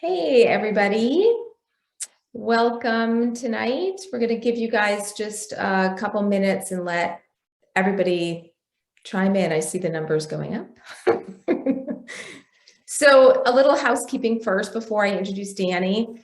Hey, everybody. Welcome tonight. We're going to give you guys just a couple minutes and let everybody chime in. I see the numbers going up. So a little housekeeping first before I introduce Dani.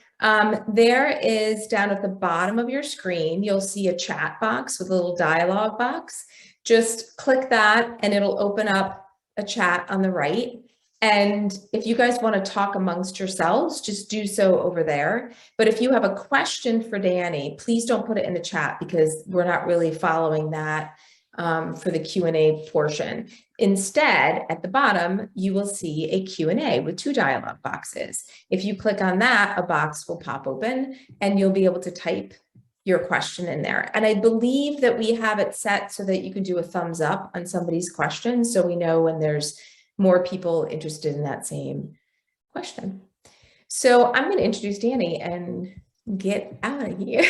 There is down at the bottom of your screen, you'll see a chat box with a little dialogue box. Just click that and it'll open up a chat on the right. And if you guys want to talk amongst yourselves, just do so over there. But if you have a question for Dani, please don't put it in the chat because we're not really following that for the Q&A portion. Instead, at the bottom, you will see a Q&A with two dialog boxes. If you click on that, a box will pop open and you'll be able to type your question in there. And I believe that we have it set so that you can do a thumbs up on somebody's question so we know when there's more people interested in that same question. So I'm going to introduce Dani and get out of here.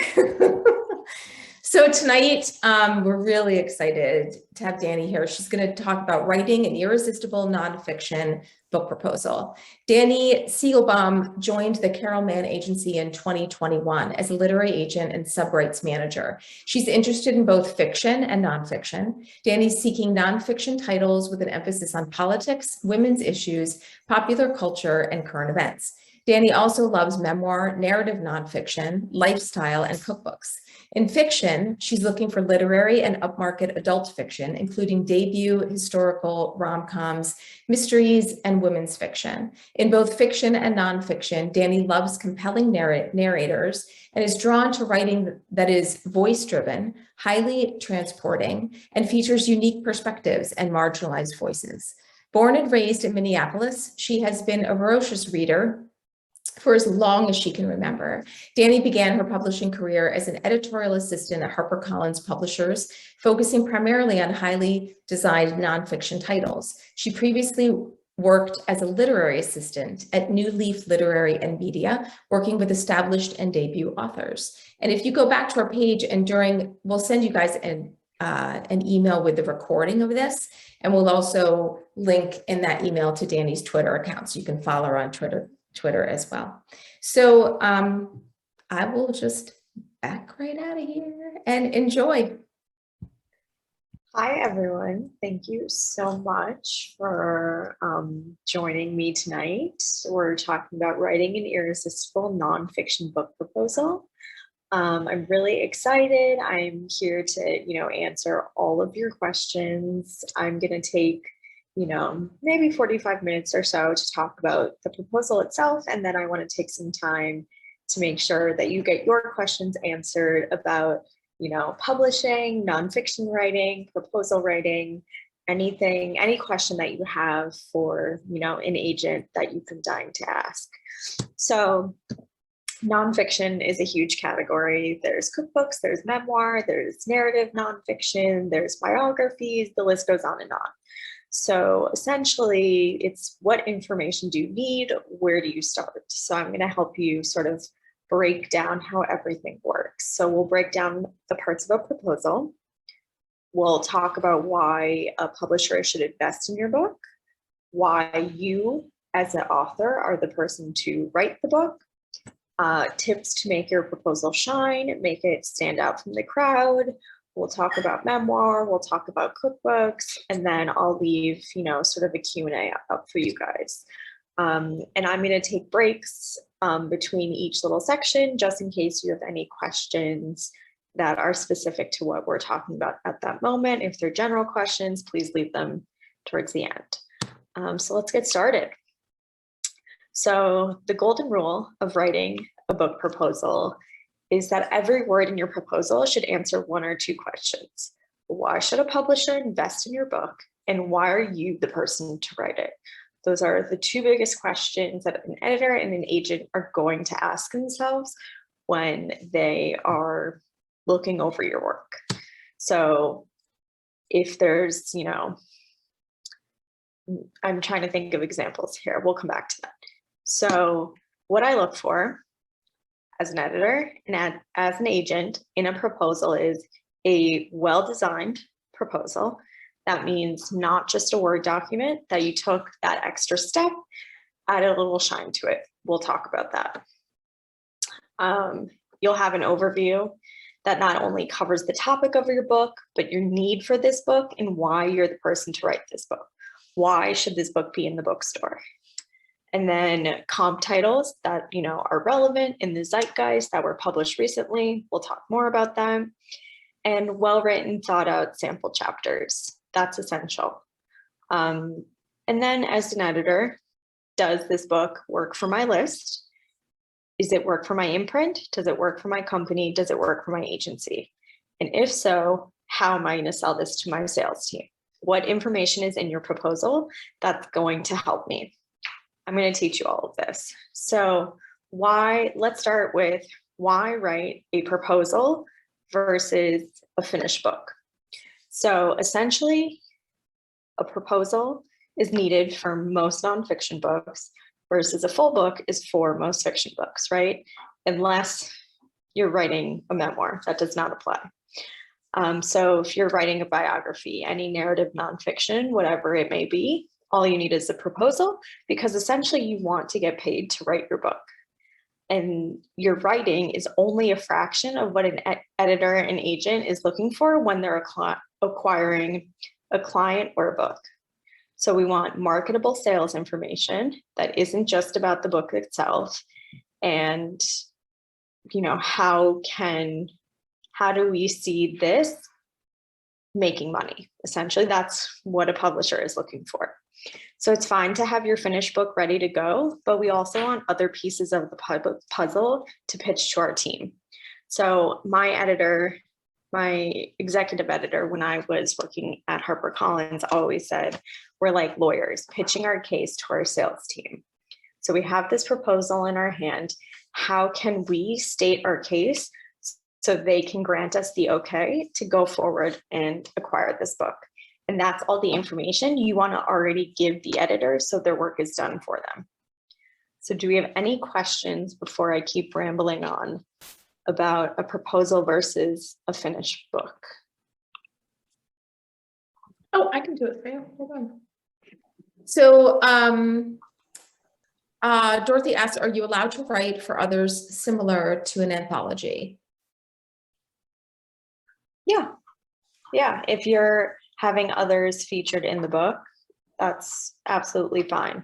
So tonight, we're really excited to have Dani here. She's going to talk about writing an irresistible nonfiction book proposal. Dani Segelbaum joined the Carol Mann Agency in 2021 as a literary agent and sub-rights manager. She's interested in both fiction and nonfiction. Dani's seeking nonfiction titles with an emphasis on politics, women's issues, popular culture, and current events. Dani also loves memoir, narrative nonfiction, lifestyle, and cookbooks. In fiction, she's looking for literary and upmarket adult fiction, including debut, historical, rom-coms, mysteries, and women's fiction. In both fiction and nonfiction, Dani loves compelling narrators and is drawn to writing that is voice-driven, highly transporting, and features unique perspectives and marginalized voices. Born and raised in Minneapolis, she has been a voracious reader for as long as she can remember. Dani began her publishing career as an editorial assistant at HarperCollins Publishers, focusing primarily on highly designed nonfiction titles. She previously worked as a literary assistant at New Leaf Literary and Media, working with established and debut authors. And if you go back to our page and we'll send you guys an email with the recording of this, and we'll also link in that email to Dani's Twitter account, so you can follow her on Twitter as well. So I will just back right out of here and enjoy. Hi, everyone. Thank you so much for joining me tonight. We're talking about writing an irresistible nonfiction book proposal. I'm really excited. I'm here to, answer all of your questions. I'm going to take maybe 45 minutes or so to talk about the proposal itself. And then I want to take some time to make sure that you get your questions answered about, publishing, nonfiction writing, proposal writing, anything, any question that you have for, an agent that you've been dying to ask. So nonfiction is a huge category. There's cookbooks, there's memoir, there's narrative nonfiction, there's biographies, the list goes on and on. So essentially, it's what information do you need? Where do you start? So I'm going to help you sort of break down how everything works. So we'll break down the parts of a proposal. We'll talk about why a publisher should invest in your book, why you as an author are the person to write the book, tips to make your proposal shine, make it stand out from the crowd. We'll talk about memoir, we'll talk about cookbooks, and then I'll leave, sort of a Q&A up for you guys. And I'm going to take breaks between each little section, just in case you have any questions that are specific to what we're talking about at that moment. If they're general questions, please leave them towards the end. So let's get started. So the golden rule of writing a book proposal is that every word in your proposal should answer one or two questions. Why should a publisher invest in your book? And why are you the person to write it? Those are the two biggest questions that an editor and an agent are going to ask themselves when they are looking over your work. So if there's, I'm trying to think of examples here. We'll come back to that. So what I look for as an editor and as an agent in a proposal is a well-designed proposal. That means not just a Word document, that you took that extra step added a little shine to it. We'll talk about that. You'll have an overview that not only covers the topic of your book, but your need for this book and why you're the person to write this book. Why should this book be in the bookstore? And then comp titles that, you know, are relevant in the zeitgeist that were published recently. We'll talk more about them. And well-written, thought out sample chapters. That's essential. And then as an editor, does this book work for my list? Does it work for my imprint? Does it work for my company? Does it work for my agency? And if so, how am I going to sell this to my sales team? What information is in your proposal that's going to help me? I'm going to teach you all of this. So let's start with why write a proposal versus a finished book. So essentially, a proposal is needed for most nonfiction books versus a full book is for most fiction books, right? Unless you're writing a memoir, that does not apply. So if you're writing a biography, any narrative nonfiction, whatever it may be, all you need is a proposal because essentially you want to get paid to write your book. And your writing is only a fraction of what an editor and agent is looking for when they're acquiring a client or a book. So we want marketable sales information that isn't just about the book itself. And, you know, how do we see this making money? Essentially, that's what a publisher is looking for. So it's fine to have your finished book ready to go, but we also want other pieces of the puzzle to pitch to our team. So my executive editor, when I was working at HarperCollins, always said, we're like lawyers pitching our case to our sales team. So we have this proposal in our hand. How can we state our case so they can grant us the okay to go forward and acquire this book? And that's all the information you want to already give the editor so their work is done for them. So do we have any questions before I keep rambling on about a proposal versus a finished book? Oh, I can do it for you. Hold on. So Dorothy asked, are you allowed to write for others similar to an anthology? Yeah. If you're having others featured in the book, that's absolutely fine.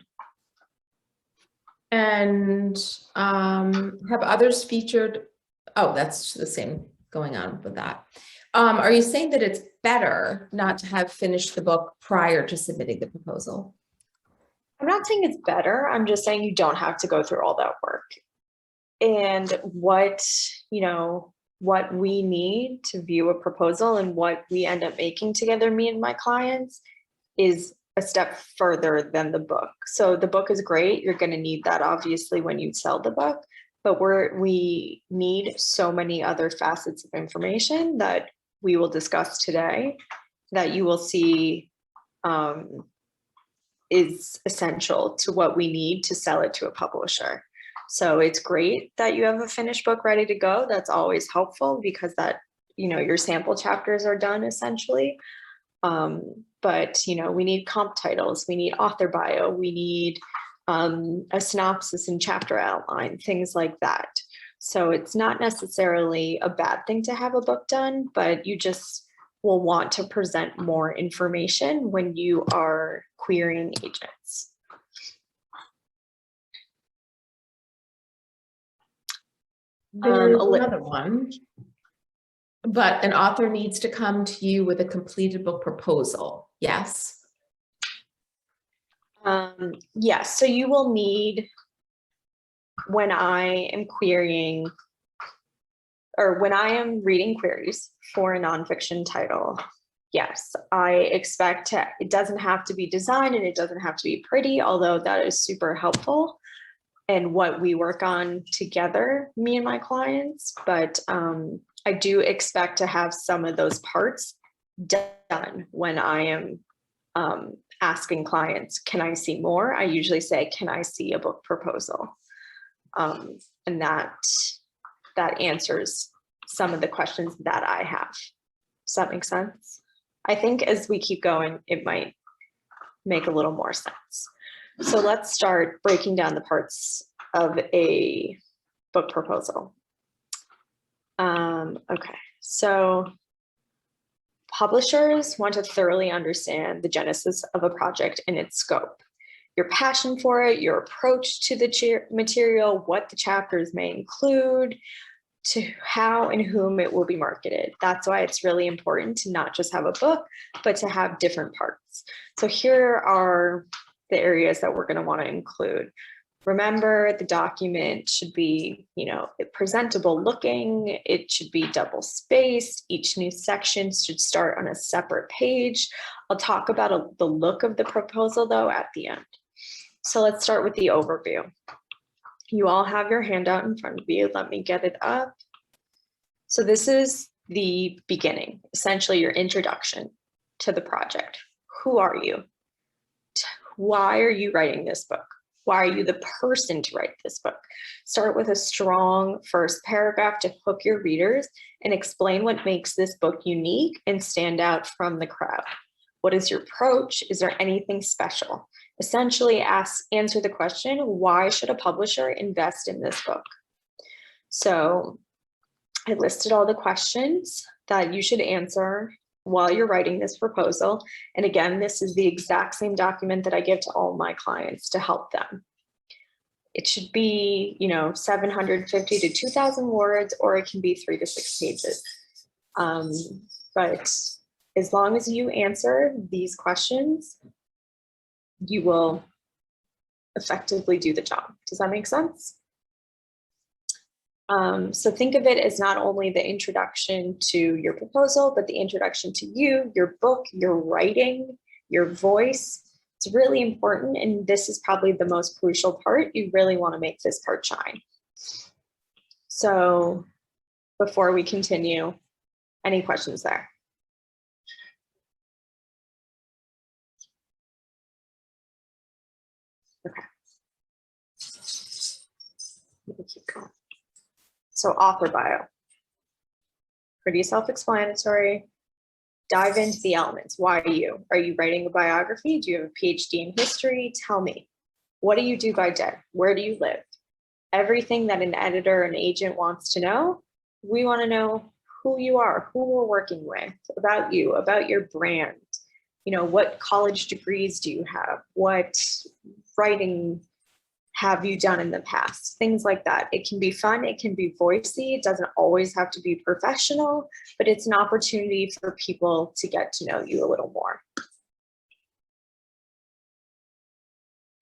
And have others featured? Oh, that's the same going on with that. Are you saying that it's better not to have finished the book prior to submitting the proposal? I'm not saying it's better. I'm just saying you don't have to go through all that work. And what we need to view a proposal and what we end up making together, me and my clients, is a step further than the book. So the book is great. You're going to need that obviously when you sell the book, but we need so many other facets of information that we will discuss today that you will see is essential to what we need to sell it to a publisher. So it's great that you have a finished book ready to go. That's always helpful because that, your sample chapters are done essentially. But, we need comp titles, we need author bio, we need a synopsis and chapter outline, things like that. So it's not necessarily a bad thing to have a book done, but you just will want to present more information when you are querying agents. There's another one, but an author needs to come to you with a completed book proposal. Yes. Yes. So you will need, when I am querying or when I am reading queries for a nonfiction title, yes, I expect it doesn't have to be designed and it doesn't have to be pretty, although that is super helpful and what we work on together, me and my clients. But I do expect to have some of those parts done when I am asking clients, can I see more? I usually say, can I see a book proposal? And that answers some of the questions that I have. Does that make sense? I think as we keep going, it might make a little more sense. So let's start breaking down the parts of a book proposal. Okay, so publishers want to thoroughly understand the genesis of a project and its scope, your passion for it, your approach to the material, what the chapters may include, to how and whom it will be marketed. That's why it's really important to not just have a book, but to have different parts. So here are the areas that we're going to want to include. Remember, the document should be, presentable looking. It should be double spaced. Each new section should start on a separate page. I'll talk about the look of the proposal though at the end. So let's start with the overview. You all have your handout in front of you. Let me get it up. So this is the beginning, essentially your introduction to the project. Who are you? Why are you writing this book? Why are you the person to write this book? Start with a strong first paragraph to hook your readers and explain what makes this book unique and stand out from the crowd. What is your approach? Is there anything special? Essentially answer the question, why should a publisher invest in this book? So I listed all the questions that you should answer while you're writing this proposal. And again, this is the exact same document that I give to all my clients to help them. It should be, 750 to 2,000 words, or it can be 3 to 6 pages. But as long as you answer these questions, you will effectively do the job. Does that make sense? So think of it as not only the introduction to your proposal, but the introduction to you, your book, your writing, your voice. It's really important. And this is probably the most crucial part. You really want to make this part shine. So before we continue, any questions there? Okay. Let me keep going. So author bio, pretty self-explanatory. Dive into the elements. Why are you? Are you writing a biography? Do you have a PhD in history? Tell me. What do you do by day? Where do you live? Everything that an editor, an agent wants to know. We want to know who you are, who we're working with, about you, about your brand. What college degrees do you have? What writing have you done in the past? Things like that. It can be fun. It can be voicey. It doesn't always have to be professional, but it's an opportunity for people to get to know you a little more.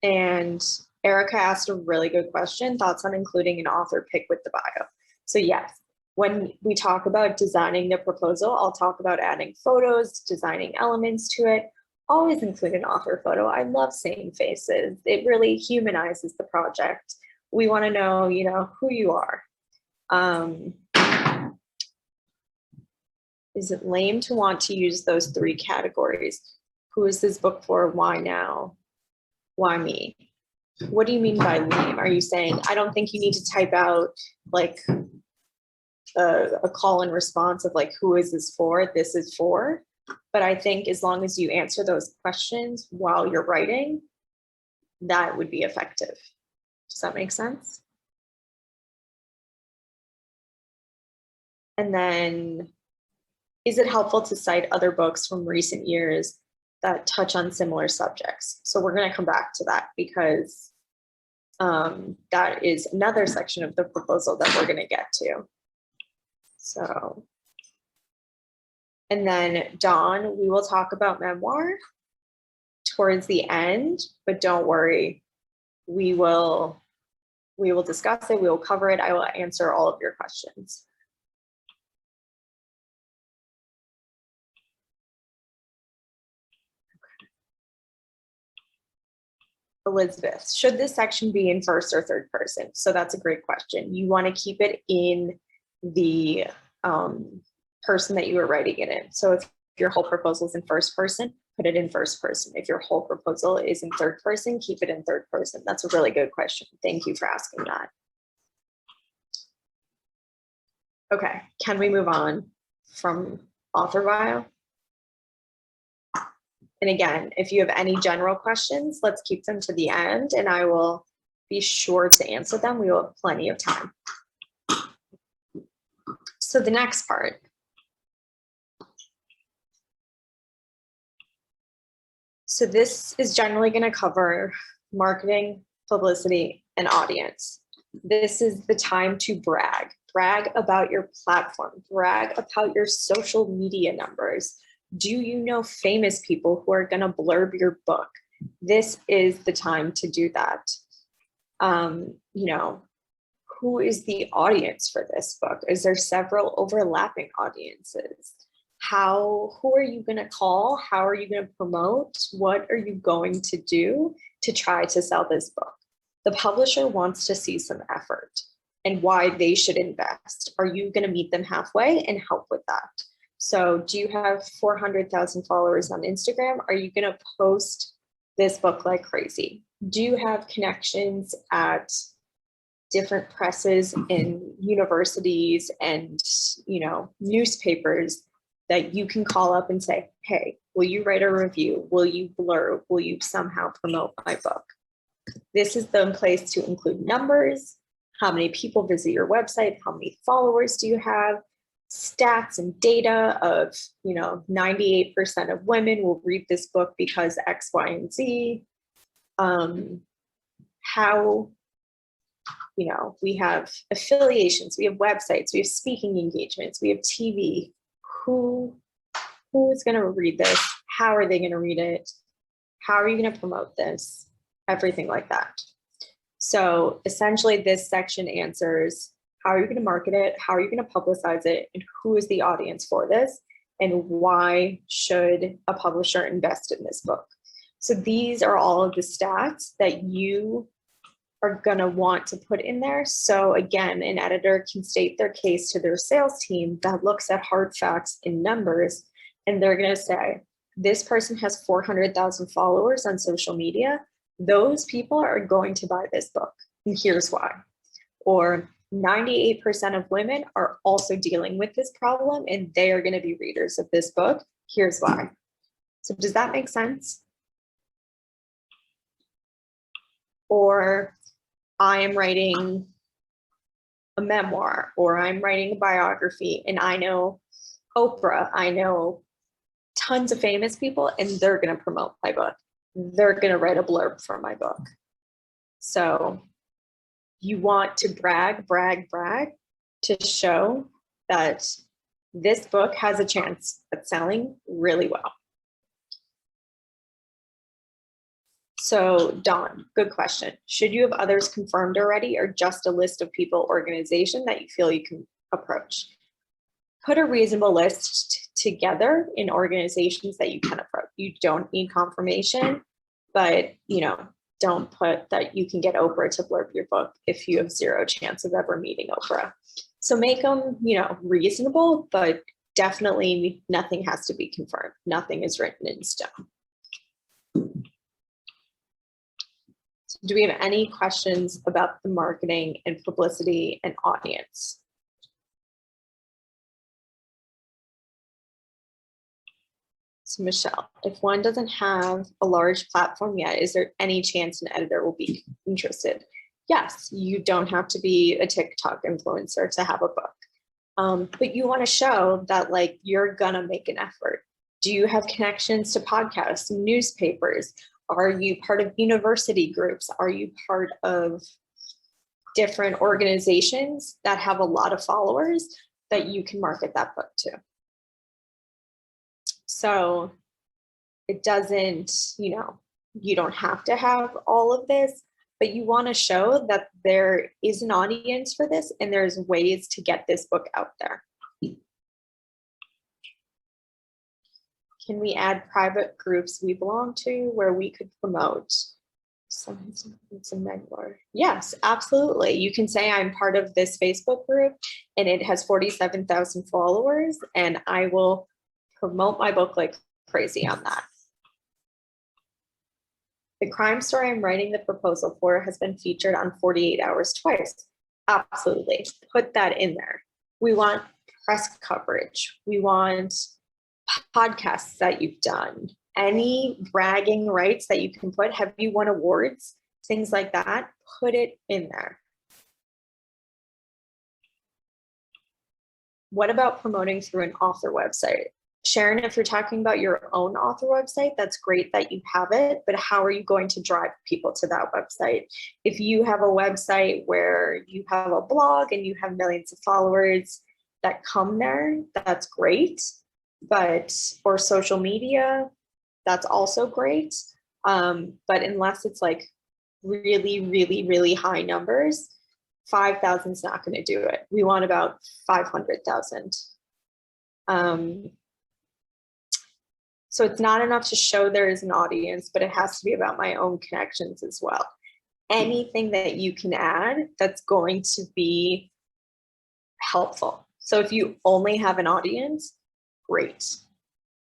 And Erica asked a really good question. Thoughts on including an author pick with the bio? So yes, when we talk about designing the proposal, I'll talk about adding photos, designing elements to it. Always include an author photo. I love seeing faces. It really humanizes the project. We want to know, who you are. Is it lame to want to use those 3 categories? Who is this book for? Why now? Why me? What do you mean by lame? Are you saying, I don't think you need to type out like a call and response of like, who is this for? This is for. But I think as long as you answer those questions while you're writing, that would be effective. Does that make sense? And then, is it helpful to cite other books from recent years that touch on similar subjects? So we're going to come back to that because that is another section of the proposal that we're going to get to. So. And then Dawn, we will talk about memoir towards the end, but don't worry, we will discuss it, we will cover it, I will answer all of your questions. Elizabeth, should this section be in first or third person? So that's a great question. You want to keep it in the person that you were writing it in. So if your whole proposal is in first person, put it in first person. If your whole proposal is in third person, keep it in third person. That's a really good question. Thank you for asking that. Okay, can we move on from author bio? And again, if you have any general questions, let's keep them to the end and I will be sure to answer them. We will have plenty of time. So the next part. So this is generally going to cover marketing, publicity, and audience. This is the time to brag. Brag about your platform. Brag about your social media numbers. Do you know famous people who are going to blurb your book? This is the time to do that. Who is the audience for this book? Is there several overlapping audiences? Who are you going to call? How are you going to promote? What are you going to do to try to sell this book? The publisher wants to see some effort and why they should invest. Are you going to meet them halfway and help with that? So do you have 400,000 followers on Instagram? Are you going to post this book like crazy? Do you have connections at different presses in universities and newspapers that you can call up and say, hey, will you write a review? Will you blurb? Will you somehow promote my book? This is the place to include numbers. How many people visit your website? How many followers do you have? Stats and data of, 98% of women will read this book because X, Y, and Z. We have affiliations, we have websites, we have speaking engagements, we have TV. Who is going to read this? How are they going to read it? How are you going to promote this? Everything like that. So essentially this section answers, how are you going to market it? How are you going to publicize it? And who is the audience for this? And why should a publisher invest in this book? So these are all of the stats that you are going to want to put in there. So again, an editor can state their case to their sales team that looks at hard facts in numbers, and they're going to say, this person has 400,000 followers on social media. Those people are going to buy this book, and here's why. Or 98% of women are also dealing with this problem, and they are going to be readers of this book. Here's why. So does that make sense? Or I am writing a memoir, or I'm writing a biography, and I know Oprah, I know tons of famous people, and they're going to promote my book. They're going to write a blurb for my book. So you want to brag to show that this book has a chance at selling really well. So Dawn, good question. Should you have others confirmed already, or just a list of people, organization that you feel you can approach? Put a reasonable list together in organizations that you can approach. You don't need confirmation, but don't put that you can get Oprah to blurb your book if you have zero chance of ever meeting Oprah. So make them, reasonable, but definitely nothing has to be confirmed. Nothing is written in stone. Do we have any questions about the marketing and publicity and audience? So Michelle, if one doesn't have a large platform yet, is there any chance an editor will be interested? Yes, you don't have to be a TikTok influencer to have a book, but you want to show that you're gonna make an effort. Do you have connections to podcasts, newspapers? Are you part of university groups? Are you part of different organizations that have a lot of followers that you can market that book to? So it doesn't, you don't have to have all of this, but you want to show that there is an audience for this and there's ways to get this book out there. Can we add private groups we belong to where we could promote some memoir? Yes, absolutely. You can say I'm part of this Facebook group and it has 47,000 followers, and I will promote my book like crazy on that. The crime story I'm writing the proposal for has been featured on 48 Hours twice. Absolutely. Put that in there. We want press coverage. We want podcasts that you've done, any bragging rights that you can put, have you won awards, things like that, put it in there. What about promoting through an author website? Sharon, if you're talking about your own author website, that's great that you have it, but how are you going to drive people to that website? If you have a website where you have a blog and you have millions of followers that come there, that's great. But, or social media, that's also great. But unless it's like really, really, really high numbers, 5,000 is not going to do it. We want about 500,000. So it's not enough to show there is an audience, but it has to be about my own connections as well. Anything that you can add that's going to be helpful. So if you only have an audience, great.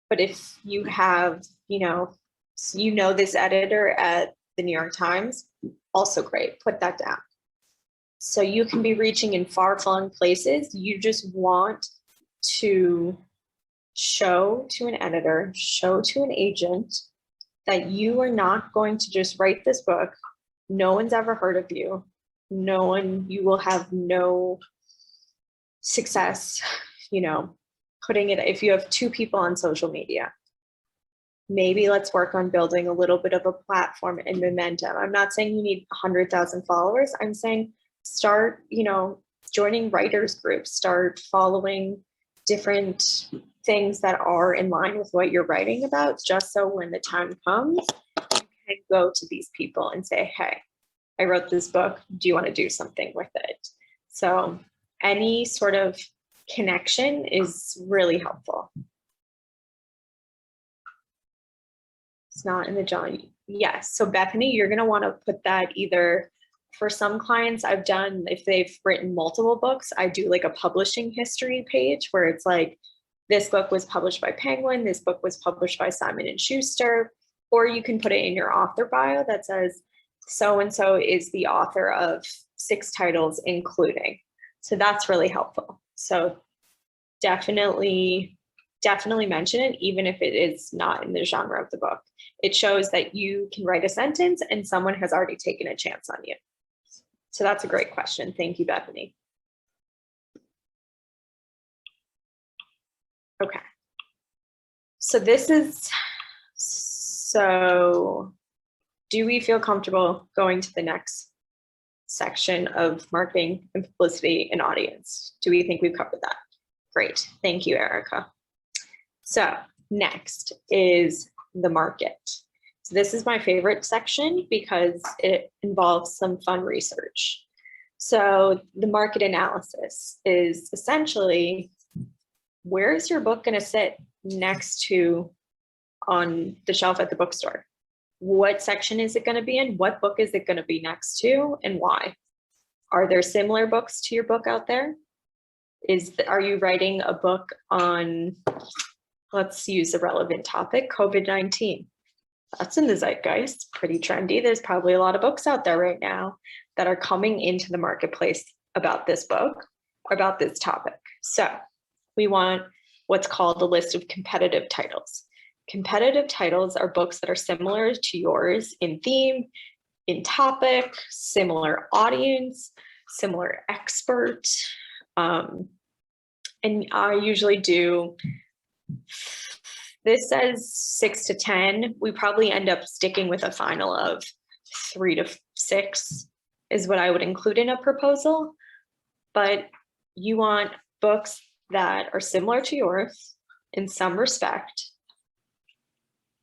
But if you have, this editor at the New York Times, also great, put that down. So you can be reaching in far-flung places. You just want to show to an editor, show to an agent that you are not going to just write this book. No one's ever heard of you. You will have no success, putting it, if you have 2 people on social media, maybe let's work on building a little bit of a platform and momentum. I'm not saying you need 100,000 followers. I'm saying start, joining writers groups, start following different things that are in line with what you're writing about, just so when the time comes, you can go to these people and say, hey, I wrote this book. Do you want to do something with it? So any sort of connection is really helpful. It's not in the John. Yes. So Bethany, you're going to want to put that either, for some clients I've done, if they've written multiple books, I do like a publishing history page where it's like, this book was published by Penguin, this book was published by Simon & Schuster, or you can put it in your author bio that says, so-and-so is the author of 6 titles, including. So that's really helpful. So definitely mention it, even if it is not in the genre of the book. It shows that you can write a sentence and someone has already taken a chance on you. So that's a great question. Thank you, Bethany. Okay. So do we feel comfortable going to the next section of marketing and publicity and audience? Do we think we've covered that? Great. Thank you, Erica. So next is the market. So this is my favorite section because it involves some fun research. So the market analysis is essentially, where is your book going to sit next to on the shelf at the bookstore? What section is it going to be in? What book is it going to be next to, and why? Are there similar books to your book out there? Are you writing a book on, let's use a relevant topic, COVID-19? That's in the zeitgeist, pretty trendy. There's probably a lot of books out there right now that are coming into the marketplace about this book, about this topic. So we want what's called a list of competitive titles. Competitive titles are books that are similar to yours in theme, in topic, similar audience, similar expert. And I usually do, this says 6 to 10. We probably end up sticking with a final of 3 to 6 is what I would include in a proposal. But you want books that are similar to yours in some respect.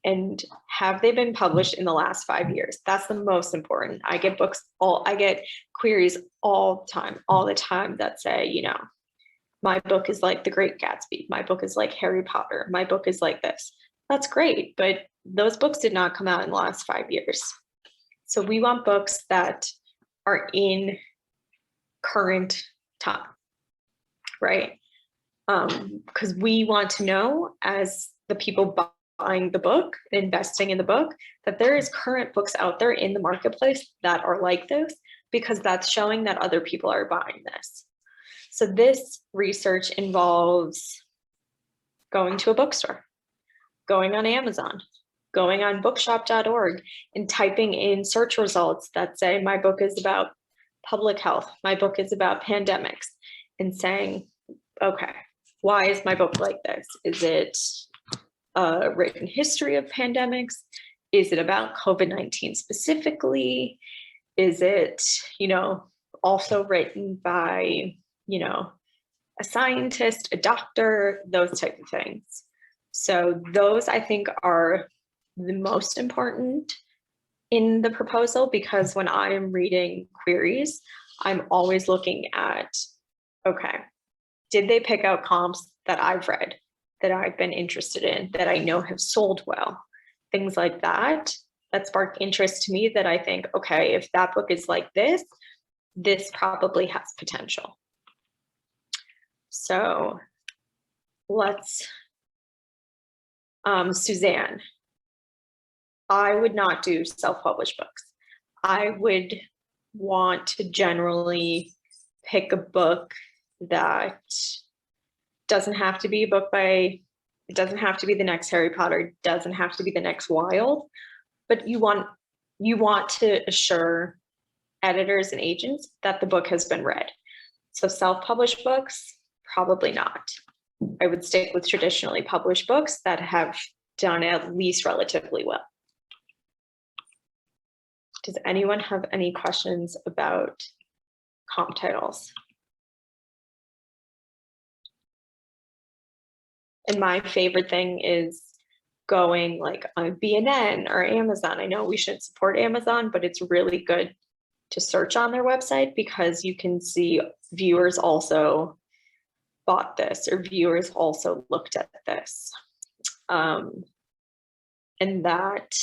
And have they been published in the last 5 years? That's the most important. I get queries all the time that say, my book is like The Great Gatsby. My book is like Harry Potter. My book is like this. That's great, but those books did not come out in the last 5 years. So we want books that are in current time, right? Because we want to know, as the people buying the book, investing in the book, that there is current books out there in the marketplace that are like this, because that's showing that other people are buying this. So this research involves going to a bookstore, going on Amazon, going on bookshop.org and typing in search results that say, my book is about public health, my book is about pandemics, and saying, okay, why is my book like this? Is it a written history of pandemics? Is it about COVID-19 specifically? Is it, also written by, a scientist, a doctor, those type of things. So those, I think, are the most important in the proposal, because when I am reading queries, I'm always looking at, okay, did they pick out comps that I've read, that I've been interested in, that I know have sold well? Things like that spark interest to me, that I think, okay, if that book is like this probably has potential. So let's, Suzanne, I would not do self-published books. I would want to generally pick a book that doesn't have to be a book by, it doesn't have to be the next Harry Potter, doesn't have to be the next Wild, but you want to assure editors and agents that the book has been read. So self-published books, probably not. I would stick with traditionally published books that have done at least relatively well. Does anyone have any questions about comp titles? And my favorite thing is going like on BNN or Amazon. I know we should support Amazon, but it's really good to search on their website, because you can see viewers also bought this, or viewers also looked at this. And that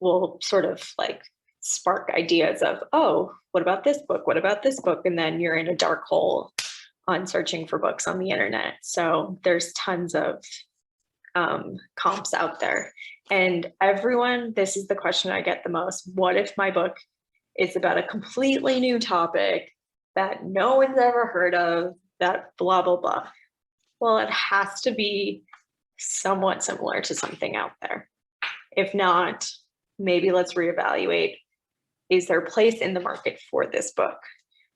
will sort of like spark ideas of, oh, what about this book? What about this book? And then you're in a dark hole on searching for books on the internet. So there's tons of comps out there. And everyone, this is the question I get the most. What if my book is about a completely new topic that no one's ever heard of, that blah, blah, blah? Well, it has to be somewhat similar to something out there. If not, maybe let's reevaluate. Is there a place in the market for this book?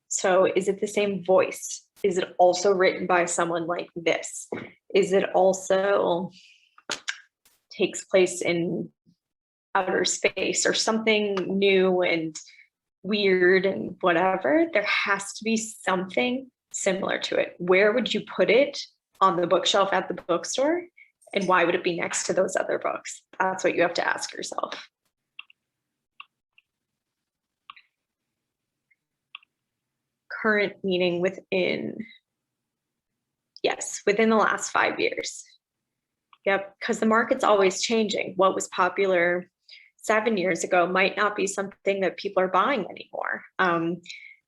So is it the same voice? Is it also written by someone like this? Is it also takes place in outer space or something new and weird and whatever? There has to be something similar to it. Where would you put it on the bookshelf at the bookstore? And why would it be next to those other books? That's what you have to ask yourself. Current meaning within, yes, within the last 5 years. Yep, because the market's always changing. What was popular 7 years ago might not be something that people are buying anymore.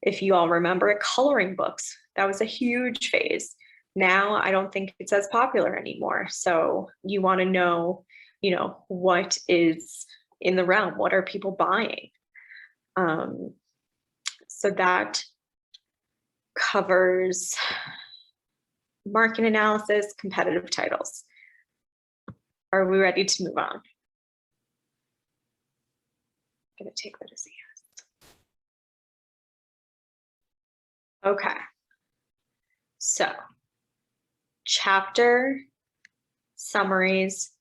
If you all remember coloring books, that was a huge phase. Now I don't think it's as popular anymore. So you want to know, what is in the realm? What are people buying? So that covers market analysis, competitive titles. Are we ready to move on? I'm going to take that as a yes. Okay. So, chapter summaries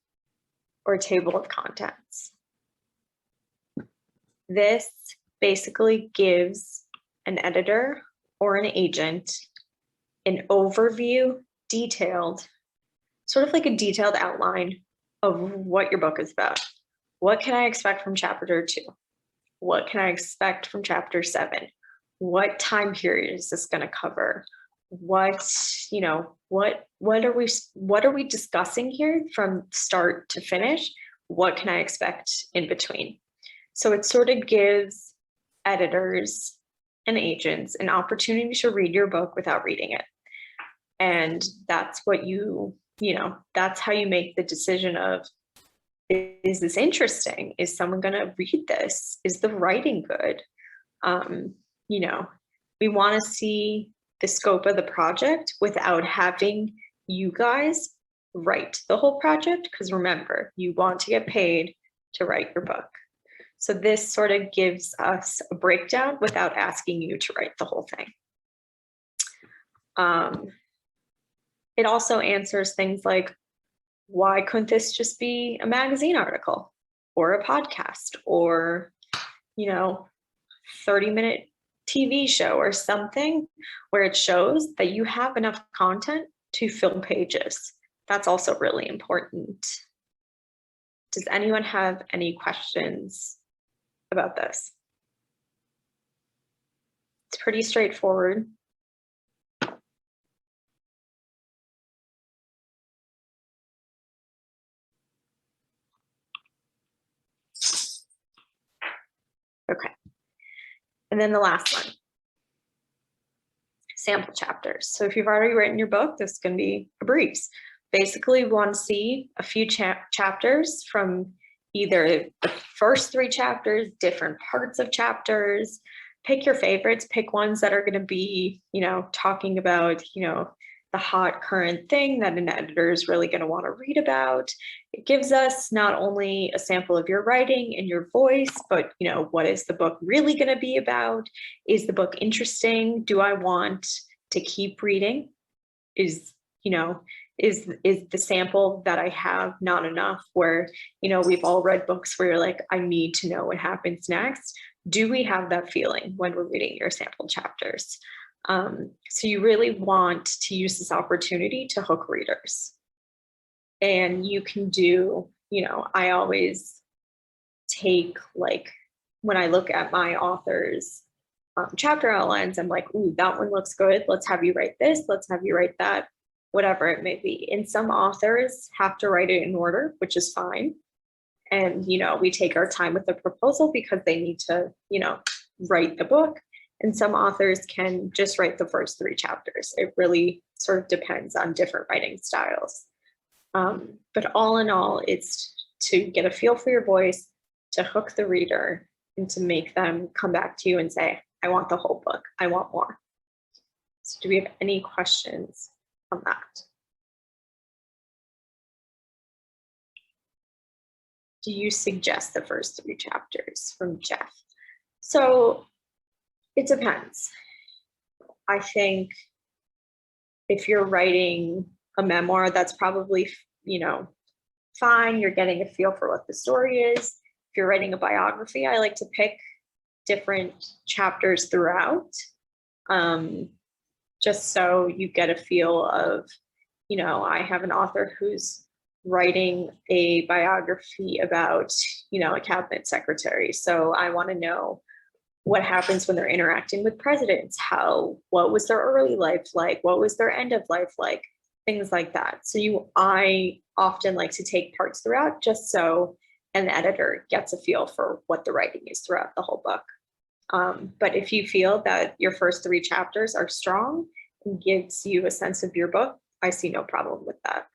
or table of contents. This basically gives an editor or an agent an overview, detailed, sort of like a detailed outline of what your book is about. What can I expect from chapter 2? What can I expect from chapter 7? What time period is this going to cover? What are we discussing here from start to finish? What can I expect in between? So it sort of gives editors and agents an opportunity to read your book without reading it. And that's what that's how you make the decision of, is this interesting? Is someone going to read this? Is the writing good? We want to see the scope of the project without having you guys write the whole project. Because remember, you want to get paid to write your book. So this sort of gives us a breakdown without asking you to write the whole thing. It also answers things like, why couldn't this just be a magazine article or a podcast or, 30-minute TV show or something where it shows that you have enough content to fill pages. That's also really important. Does anyone have any questions about this? It's pretty straightforward. Okay. And then the last one, sample chapters. So if you've already written your book, this is going to be a breeze. Basically, we want to see a few chapters from either the first 3 chapters, different parts of chapters. Pick your favorites, pick ones that are going to be, talking about, the hot current thing that an editor is really going to want to read about. It gives us not only a sample of your writing and your voice, but, what is the book really going to be about? Is the book interesting? Do I want to keep reading? Is the sample that I have not enough where, we've all read books where you're like, I need to know what happens next. Do we have that feeling when we're reading your sample chapters? So you really want to use this opportunity to hook readers. And you can do, I always take, like, when I look at my author's chapter outlines, I'm like, ooh, that one looks good. Let's have you write this. Let's have you write that, whatever it may be. And some authors have to write it in order, which is fine. And, we take our time with the proposal because they need to, write the book. And some authors can just write the first 3 chapters. It really sort of depends on different writing styles. But all in all, it's to get a feel for your voice, to hook the reader, and to make them come back to you and say, I want the whole book. I want more. So do we have any questions on that? Do you suggest the first 3 chapters from Jeff? So it depends. I think if you're writing a memoir, that's probably, fine. You're getting a feel for what the story is. If you're writing a biography, I like to pick different chapters throughout, just so you get a feel of, I have an author who's writing a biography about, a cabinet secretary. So I want to know what happens when they're interacting with presidents, what was their early life like, what was their end of life like, things like that. So I often like to take parts throughout just so an editor gets a feel for what the writing is throughout the whole book. But if you feel that your first 3 chapters are strong and gives you a sense of your book, I see no problem with that.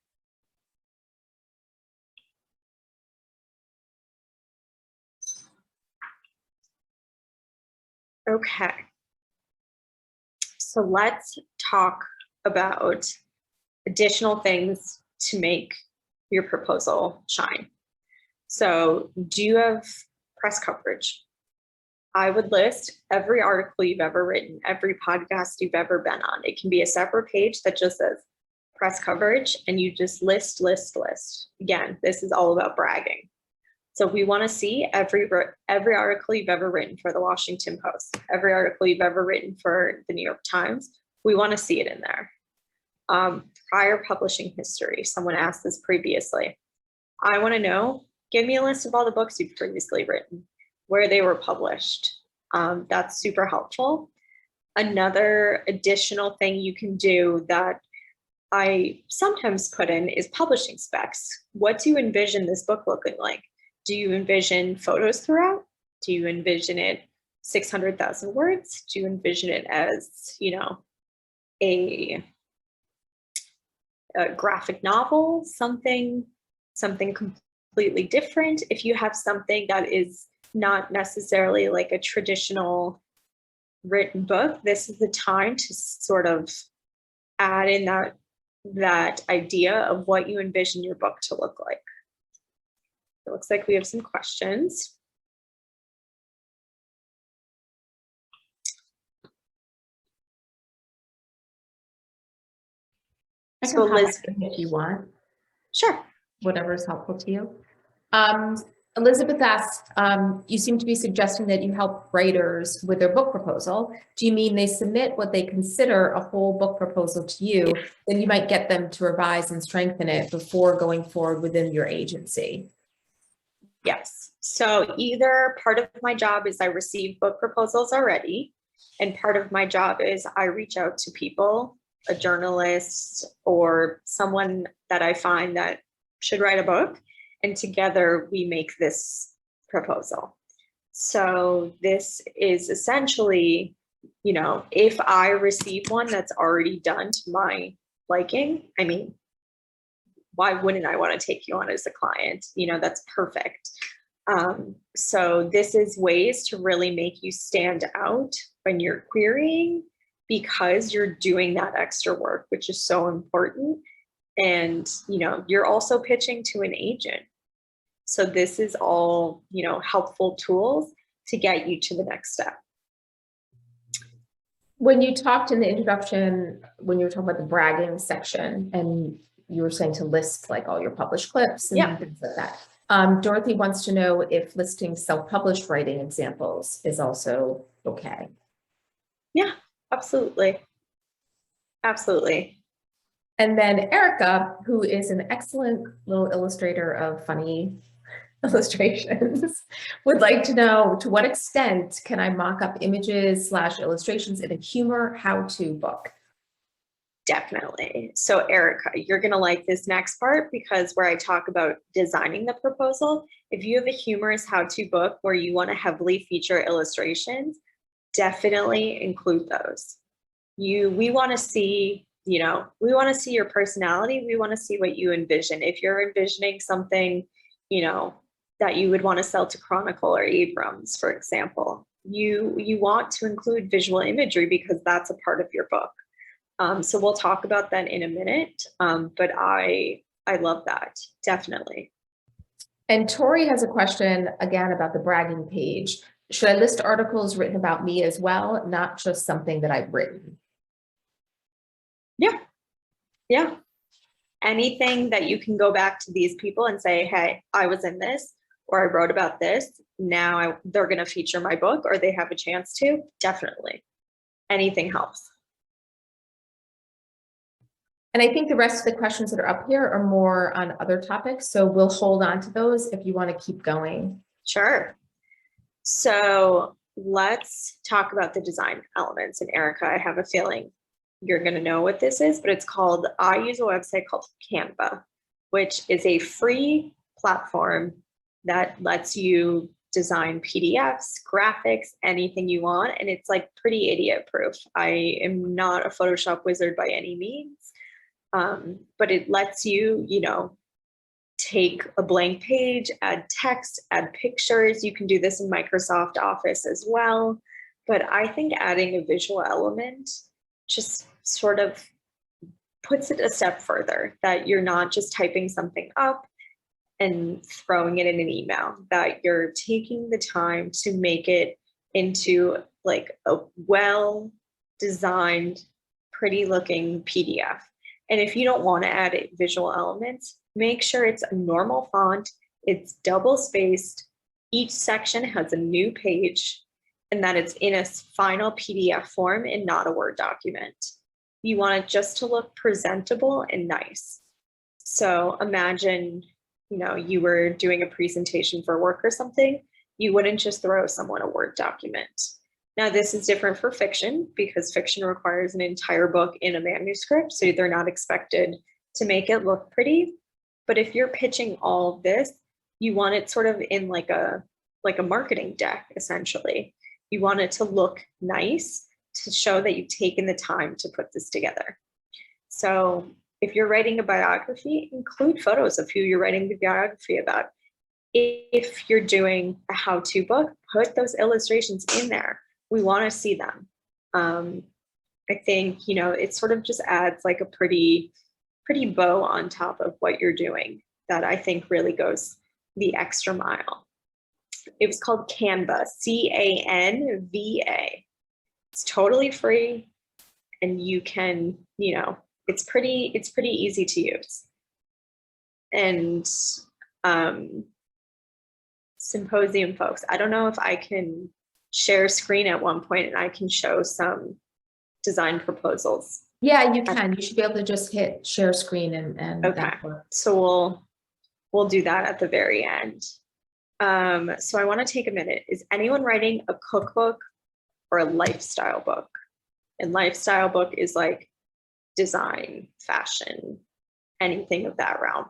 Okay, so let's talk about additional things to make your proposal shine. So do you have press coverage? I would list every article you've ever written, every podcast you've ever been on. It can be a separate page that just says press coverage, and you just list. Again, this is all about bragging. So we want to see every article you've ever written for the Washington Post, every article you've ever written for the New York Times. We want to see it in there. Prior publishing history. Someone asked this previously. I want to know, give me a list of all the books you've previously written, where they were published. That's super helpful. Another additional thing you can do that I sometimes put in is publishing specs. What do you envision this book looking like? Do you envision photos throughout? Do you envision it 600,000 words? Do you envision it as, a graphic novel, something completely different? If you have something that is not necessarily like a traditional written book, this is the time to sort of add in that idea of what you envision your book to look like. it looks like we have some questions. I can So pop Liz, in if you want, sure. whatever is helpful to you. Elizabeth asks, you seem to be suggesting that you help writers with their book proposal. Do you mean they submit what they consider a whole book proposal to you, then you might get them to revise and strengthen it before going forward within your agency? Yes. So either part of my job is I receive book proposals already, and part of my job is I reach out to people, a journalist or someone that I find that should write a book, and together we make this proposal. So this is essentially, you know, if I receive one that's already done to my liking, I mean, why wouldn't I want to take you on as a client? You know, that's perfect. So this is ways to really make you stand out when you're querying, because you're doing that extra work, which is so important. And, you know, you're also pitching to an agent. So this is all, you know, helpful tools to get you to the next step. When you talked in the introduction, when you were talking about the bragging section, and you were saying to list like all your published clips and things like that. Dorothy wants to know if listing self-published writing examples is also okay. Yeah, absolutely. Absolutely. And then Erica, who is an excellent little illustrator of funny illustrations, would like to know, to what extent can I mock up images / illustrations in a humor how-to book? Definitely. So Erica, you're going to like this next part, because where I talk about designing the proposal, if you have a humorous how-to book where you want to heavily feature illustrations, definitely include those. We want to see, you know, we want to see your personality. We want to see what you envision. If you're envisioning something, you know, that you would want to sell to Chronicle or Abrams, for example, you want to include visual imagery because that's a part of your book. So we'll talk about that in a minute, but I love that, definitely. And Tori has a question again about the bragging page. Should I list articles written about me as well, not just something that I've written? Yeah, yeah. Anything that you can go back to these people and say, hey, I was in this, or I wrote about this, now they're going to feature my book, or they have a chance to, definitely. Anything helps. And I think the rest of the questions that are up here are more on other topics, so we'll hold on to those if you want to keep going. Sure. So let's talk about the design elements. And Erica, I have a feeling you're going to know what this is, but it's called, I use a website called Canva, which is a free platform that lets you design PDFs, graphics, anything you want. And it's like pretty idiot proof. I am not a Photoshop wizard by any means. But it lets you, you know, take a blank page, add text, add pictures. You can do this in Microsoft Office as well. But I think adding a visual element just sort of puts it a step further, that you're not just typing something up and throwing it in an email, that you're taking the time to make it into like a well-designed, pretty looking PDF. And if you don't want to add visual elements, make sure it's a normal font, it's double spaced, each section has a new page, and that it's in a final PDF form and not a Word document. You want it just to look presentable and nice. So imagine, you know, you were doing a presentation for work or something, you wouldn't just throw someone a Word document. Now, this is different for fiction because fiction requires an entire book in a manuscript, so they're not expected to make it look pretty. But if you're pitching all of this, you want it sort of in like a marketing deck, essentially. You want it to look nice to show that you've taken the time to put this together. So if you're writing a biography, include photos of who you're writing the biography about. If you're doing a how-to book, put those illustrations in there. We want to see them. I think, you know, it sort of just adds like a pretty bow on top of what you're doing that I think really goes the extra mile. It was called Canva, Canva. It's totally free, and you can, it's pretty easy to use. And Symposium folks, I don't know if I can share screen at one point and I can show some design proposals. Yeah, you can. You should be able to just hit share screen and okay. So we'll do that at the very end. So I want to take a minute. Is anyone writing a cookbook or a lifestyle book? And lifestyle book is like design, fashion, anything of that realm.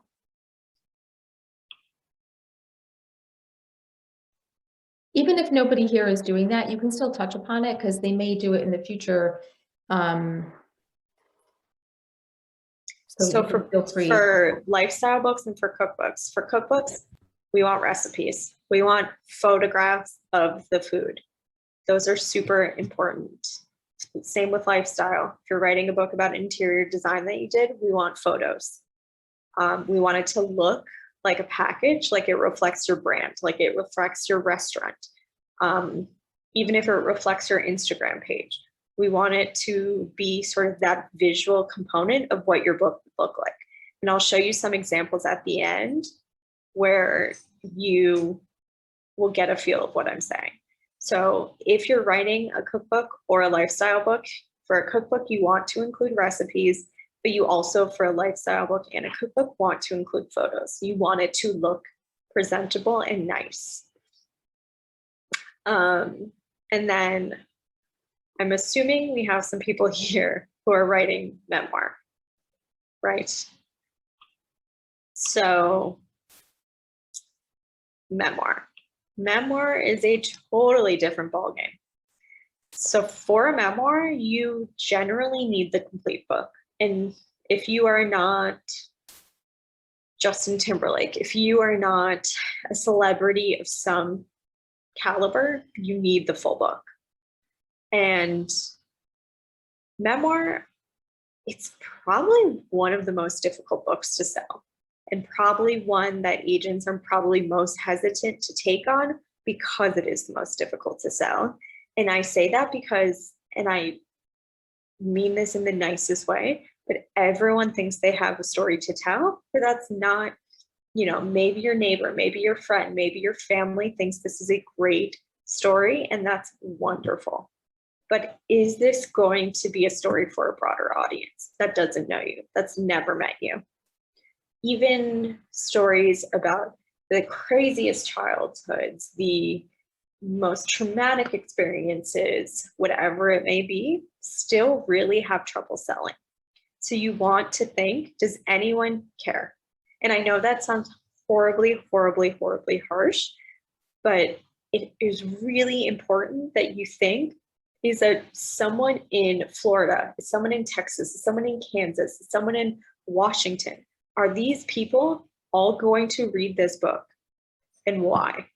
Even if nobody here is doing that, you can still touch upon it because they may do it in the future. So for lifestyle books and for cookbooks, we want recipes. We want photographs of the food. Those are super important. Same with lifestyle. If you're writing a book about interior design that you did, we want photos. We want it to look like a package, like it reflects your brand, like it reflects your restaurant. Even if it reflects your Instagram page, we want it to be sort of that visual component of what your book would look like. And I'll show you some examples at the end where you will get a feel of what I'm saying. So if you're writing a cookbook or a lifestyle book, for a cookbook, you want to include recipes, but you also, for a lifestyle book and a cookbook, want to include photos. You want it to look presentable and nice. And then I'm assuming we have some people here who are writing memoir, right? So memoir is a totally different ballgame. So for a memoir, you generally need the complete book. And if you are not Justin Timberlake, if you are not a celebrity of some caliber, you need the full book. And memoir, it's probably one of the most difficult books to sell, and probably one that agents are probably most hesitant to take on because it is the most difficult to sell. And I say that because, and I mean this in the nicest way, but everyone thinks they have a story to tell, but that's not, maybe your neighbor, maybe your friend, maybe your family thinks this is a great story, and that's wonderful. But is this going to be a story for a broader audience that doesn't know you, that's never met you? Even stories about the craziest childhoods, the most traumatic experiences, whatever it may be, still really have trouble selling. So you want to think, does anyone care? And I know that sounds horribly, horribly, horribly harsh, but it is really important that you think, is that someone in Florida, is someone in Texas, is someone in Kansas, is someone in Washington, are these people all going to read this book, and why?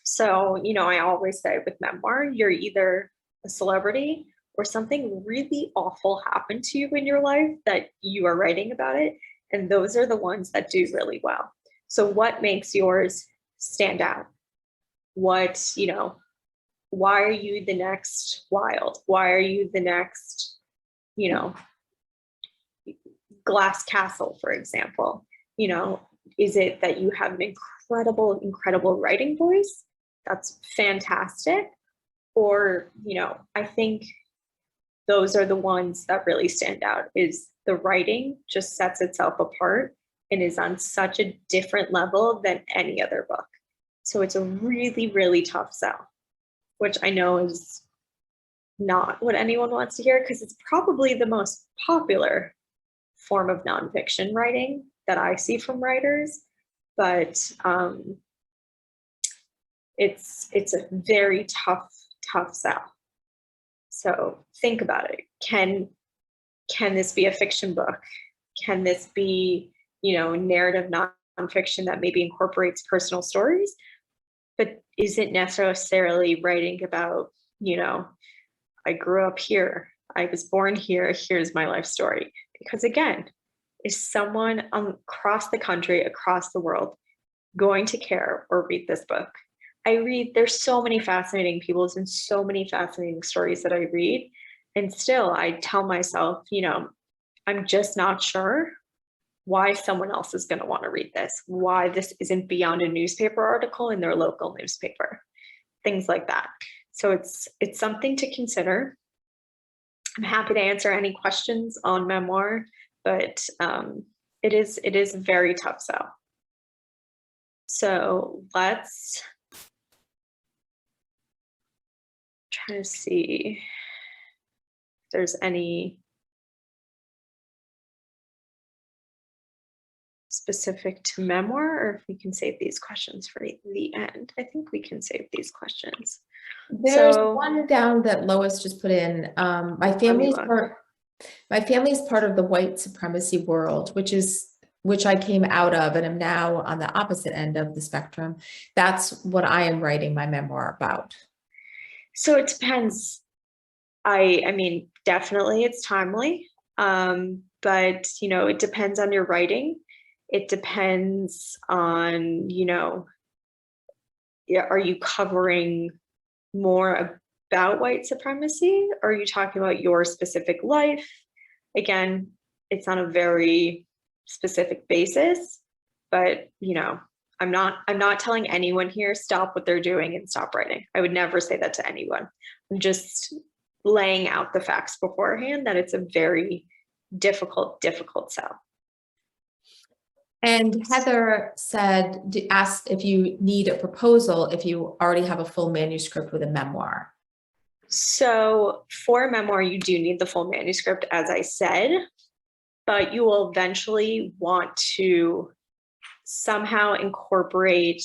So, I always say with memoir, you're either a celebrity or something really awful happened to you in your life that you are writing about it. And those are the ones that do really well. So what makes yours stand out? What, why are you the next Wild? Why are you the next, Glass Castle, for example? Is it that you have an incredible writing voice? That's fantastic. Or, I think those are the ones that really stand out. Is the writing just sets itself apart and is on such a different level than any other book. So it's a really, really tough sell, which I know is not what anyone wants to hear, because it's probably the most popular form of nonfiction writing that I see from writers. But it's a very tough sell. So think about it. Can this be a fiction book? Can this be, narrative nonfiction that maybe incorporates personal stories, but isn't necessarily writing about, I grew up here, I was born here, here's my life story? Because again, is someone across the country, across the world, going to care or read this book? There's so many fascinating people and so many fascinating stories that I read. And still, I tell myself, I'm just not sure why someone else is going to want to read this, why this isn't beyond a newspaper article in their local newspaper, things like that. So it's something to consider. I'm happy to answer any questions on memoir, but it is a very tough sell. So let's try to see if there's any specific to memoir, or if we can save these questions for the end. I think we can save these questions. There's one down that Lois just put in. My family's part of the white supremacy world, which I came out of and am now on the opposite end of the spectrum. That's what I am writing my memoir about. So it depends. I mean, definitely it's timely. But it depends on your writing. It depends on, are you covering more about white supremacy? Or are you talking about your specific life? Again, it's on a very specific basis, but I'm not telling anyone here stop what they're doing and stop writing. I would never say that to anyone. I'm just laying out the facts beforehand that it's a very difficult sell. And Heather asked if you need a proposal if you already have a full manuscript with a memoir. So for a memoir, you do need the full manuscript, as I said, but you will eventually want to somehow incorporate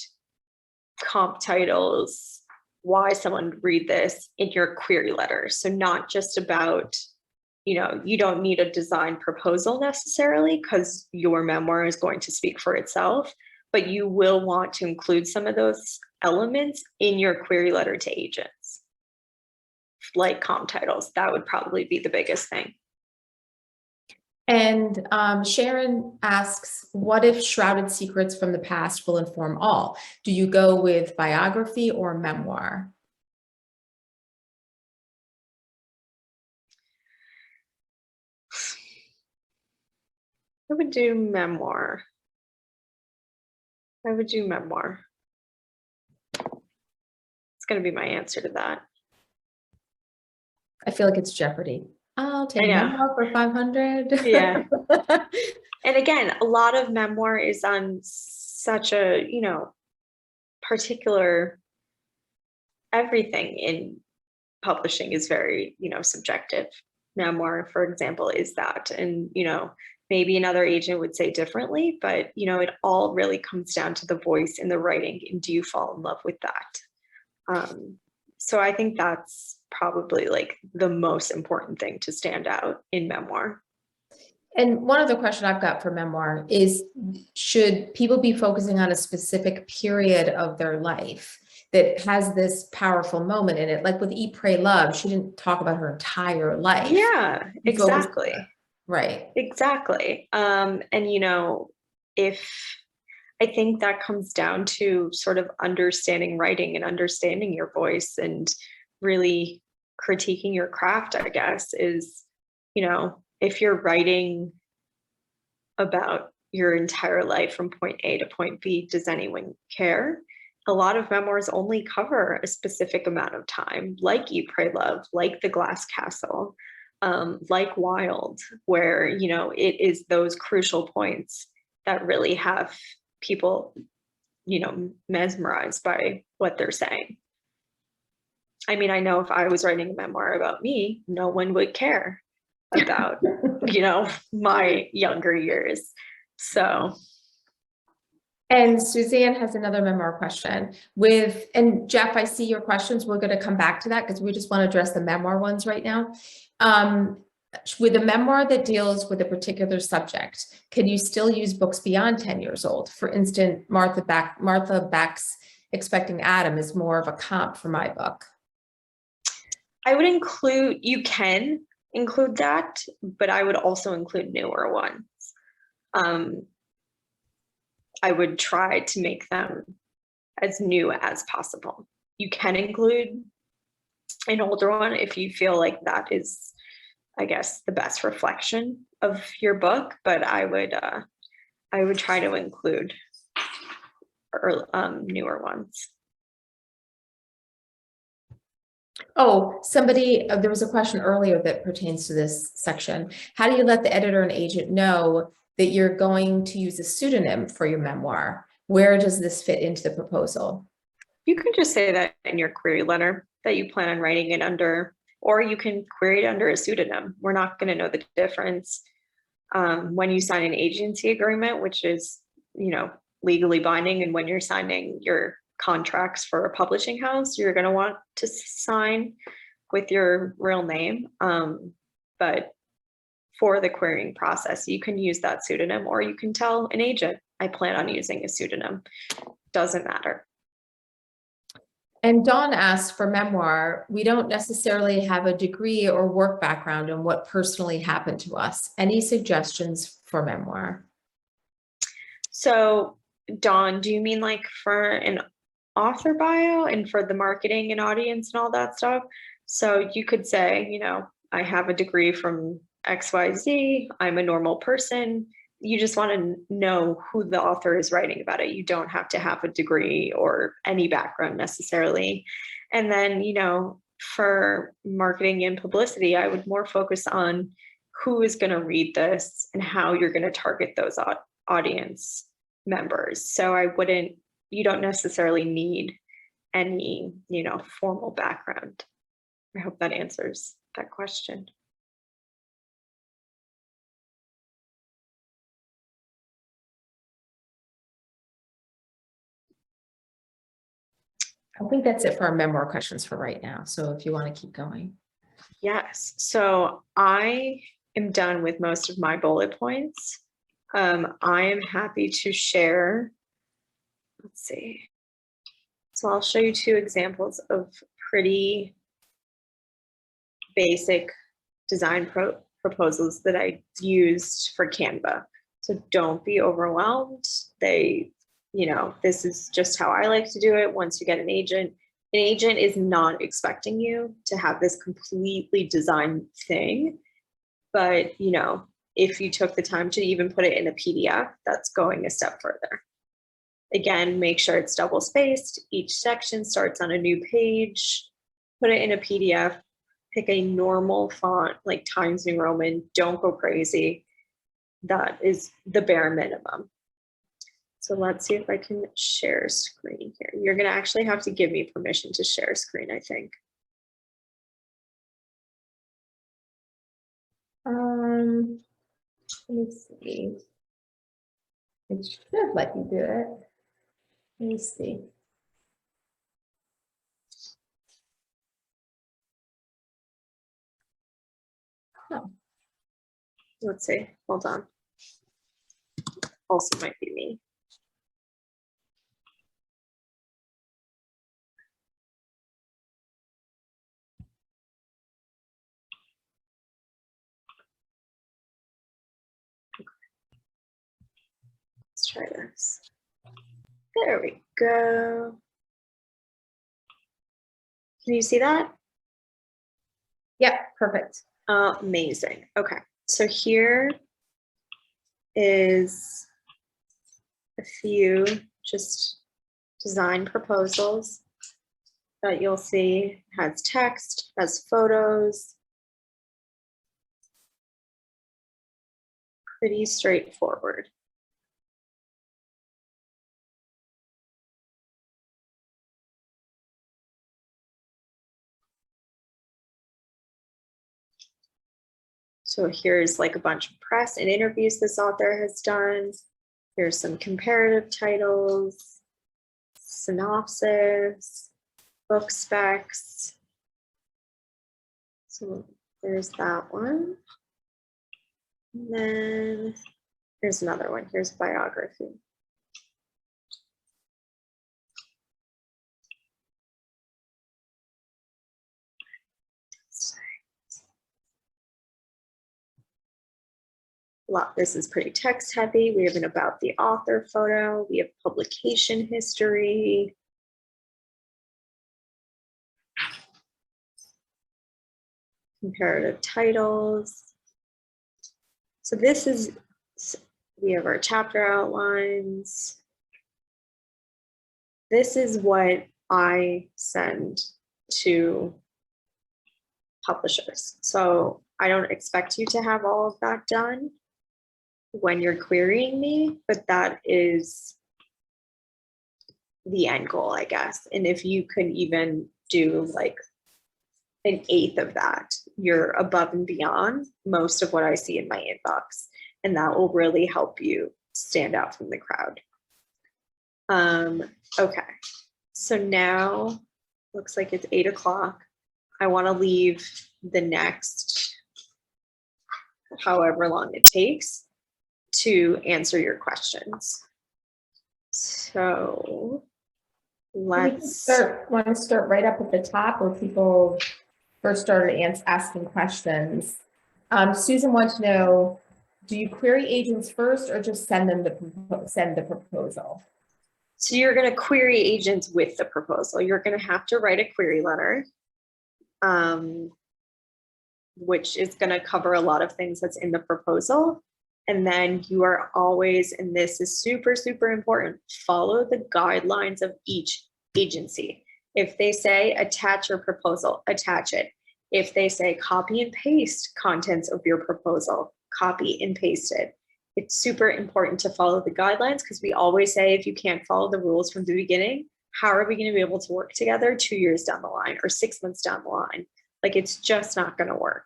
comp titles, why someone would read this, in your query letter. So not just about, you don't need a design proposal necessarily, because your memoir is going to speak for itself, but you will want to include some of those elements in your query letter to agents, like comp titles. That would probably be the biggest thing. And Sharon asks, what if shrouded secrets from the past will inform all? Do you go with biography or memoir? I would do memoir. It's going to be my answer to that. I feel like it's Jeopardy. I'll take memoir for 500. Yeah. And again, a lot of memoir is on such a, particular, everything in publishing is very, subjective. Memoir, for example, is that. And, maybe another agent would say differently, but, it all really comes down to the voice and the writing. And do you fall in love with that? So I think that's probably like the most important thing to stand out in memoir. And one other question I've got for memoir is, should people be focusing on a specific period of their life that has this powerful moment in it? Like with Eat, Pray, Love, she didn't talk about her entire life. Yeah, exactly. Right. Exactly. And, if I think that comes down to sort of understanding writing and understanding your voice and really critiquing your craft, I guess, is, if you're writing about your entire life from point A to point B, does anyone care? A lot of memoirs only cover a specific amount of time, like Eat, Pray, Love, like The Glass Castle, like Wild, where, it is those crucial points that really have people, mesmerized by what they're saying. I mean, I know if I was writing a memoir about me, no one would care about, my younger years. So. And Suzanne has another memoir question and Jeff, I see your questions. We're going to come back to that because we just want to address the memoir ones right now. With a memoir that deals with a particular subject, can you still use books beyond 10 years old? For instance, Martha Beck's Expecting Adam is more of a comp for my book. You can include that, but I would also include newer ones. I would try to make them as new as possible. You can include an older one if you feel like that is, I guess, the best reflection of your book, but I would try to include newer ones. Oh, somebody, there was a question earlier that pertains to this section. How do you let the editor and agent know that you're going to use a pseudonym for your memoir? Where does this fit into the proposal? You can just say that in your query letter that you plan on writing it under, or you can query it under a pseudonym. We're not going to know the difference when you sign an agency agreement, which is, legally binding, and when you're signing your contracts for a publishing house, you're going to want to sign with your real name. But for the querying process, you can use that pseudonym, or you can tell an agent, I plan on using a pseudonym. Doesn't matter. And Dawn asked, for memoir, we don't necessarily have a degree or work background in what personally happened to us. Any suggestions for memoir? So, Dawn, do you mean like for an author bio and for the marketing and audience and all that stuff? So you could say, I have a degree from XYZ, I'm a normal person. You just want to know who the author is writing about it. You don't have to have a degree or any background necessarily. And then, for marketing and publicity, I would more focus on who is going to read this and how you're going to target those audience members. So you don't necessarily need any, formal background. I hope that answers that question. I think that's it for our memoir questions for right now. So if you want to keep going. Yes. So I am done with most of my bullet points. I am happy to share. Let's see. So I'll show you two examples of pretty basic design proposals that I used for Canva. So don't be overwhelmed. This is just how I like to do it. Once you get an agent is not expecting you to have this completely designed thing. But, if you took the time to even put it in a PDF, that's going a step further. Again, make sure it's double spaced. Each section starts on a new page. Put it in a PDF. Pick a normal font like Times New Roman. Don't go crazy. That is the bare minimum. So let's see if I can share screen here. You're going to actually have to give me permission to share screen, I think. Let me see. It should let you do it. Let me see. Oh. Let's see. Hold on. Also might be me. Let's try this. There we go. Can you see that? Yeah, perfect. Amazing. Okay, so here is a few just design proposals that you'll see. It has text, has photos. Pretty straightforward. So here's like a bunch of press and interviews this author has done. Here's some comparative titles, synopsis, book specs. So there's that one. And then here's another one. Here's biography. This is pretty text heavy. We have an about the author photo. We have publication history. Comparative titles. So this is, we have our chapter outlines. This is what I send to publishers. So I don't expect you to have all of that done when you're querying me, but that is the end goal, I guess. And if you could even do like an eighth of that, you're above and beyond most of what I see in my inbox. And that will really help you stand out from the crowd. Okay, so now looks like it's 8 o'clock. I want to leave the next however long it takes to answer your questions. So let's want to start right up at the top where people first started asking questions. Susan wants to know, do you query agents first or just send them the proposal? So you're going to query agents with the proposal. You're going to have to write a query letter, which is going to cover a lot of things that's in the proposal. And then you are always, and this is super, super important, follow the guidelines of each agency. If they say attach your proposal, attach it. If they say copy and paste contents of your proposal, copy and paste it. It's super important to follow the guidelines because we always say if you can't follow the rules from the beginning, how are we going to be able to work together 2 years down the line or 6 months down the line? Like it's just not going to work.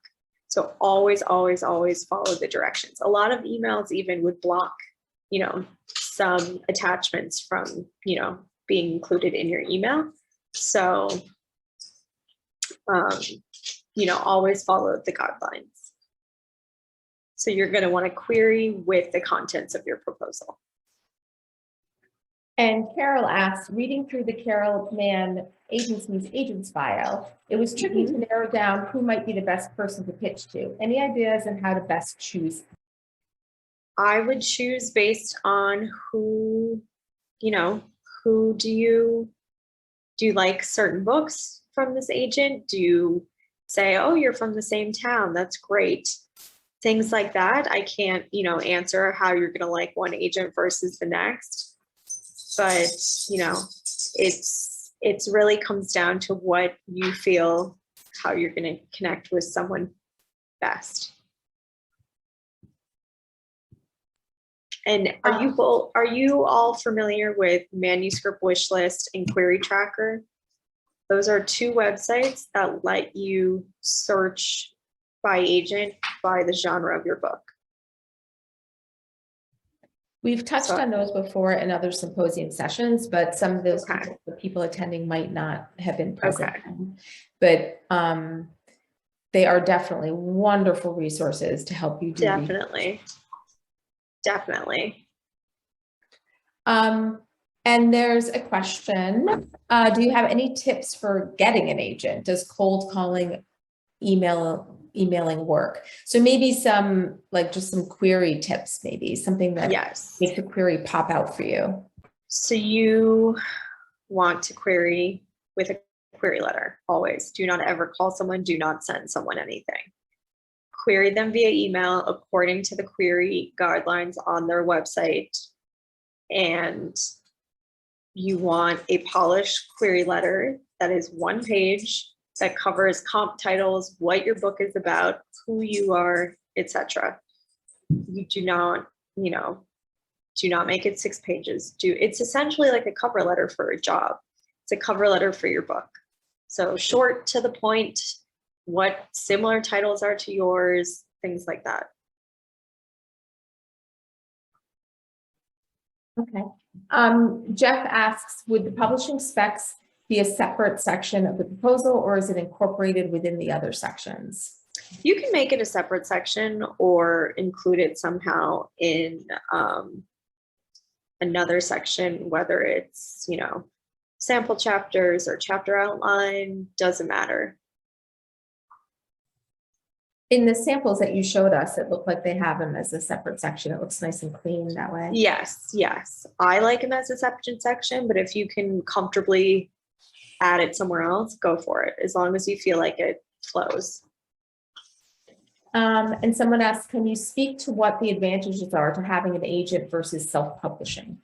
So always, always, always follow the directions. A lot of emails even would block, you know, some attachments from, you know, being included in your email. So, you know, always follow the guidelines. So you're going to want to query with the contents of your proposal. And Carol asks, reading through the Carol Mann agency's agents file, it was tricky to narrow down who might be the best person to pitch to. Any ideas on how to best choose? I would choose based on who, you know, who do you like certain books from this agent? Do you say, oh, you're from the same town? That's great. Things like that. I can't, you know, answer how you're going to like one agent versus the next. But, you know, it's really comes down to what you feel, how you're going to connect with someone best. And are you all familiar with Manuscript Wishlist and Query Tracker? Those are 2 websites that let you search by agent by the genre of your book. We've touched on those before in other symposium sessions, but some of those the people attending might not have been present. But they are definitely wonderful resources to help you do Definitely. And there's a question. Do you have any tips for getting an agent? Does cold calling, emailing work? So maybe some, like just some query tips, maybe something that makes a query pop out for you. So you want to query with a query letter, always. Do not ever call someone, do not send someone anything. Query them via email according to the query guidelines on their website. And you want a polished query letter that is 1 page, that covers comp titles, what your book is about, who you are, etc. You do not, you know, do not make it 6 pages. It's essentially like a cover letter for a job. It's a cover letter for your book. So short, to the point, what similar titles are to yours, things like that. Okay. Jeff asks, would the publishing specs be a separate section of the proposal, or is it incorporated within the other sections? You can make it a separate section or include it somehow in another section, whether it's, you know, sample chapters or chapter outline, doesn't matter. In the samples that you showed us, it looked like they have them as a separate section. It looks nice and clean that way. Yes, yes. I like them as a separate section, but if you can comfortably add it somewhere else, go for it, as long as you feel like it flows. And someone asked, can you speak to what the advantages are to having an agent versus self-publishing?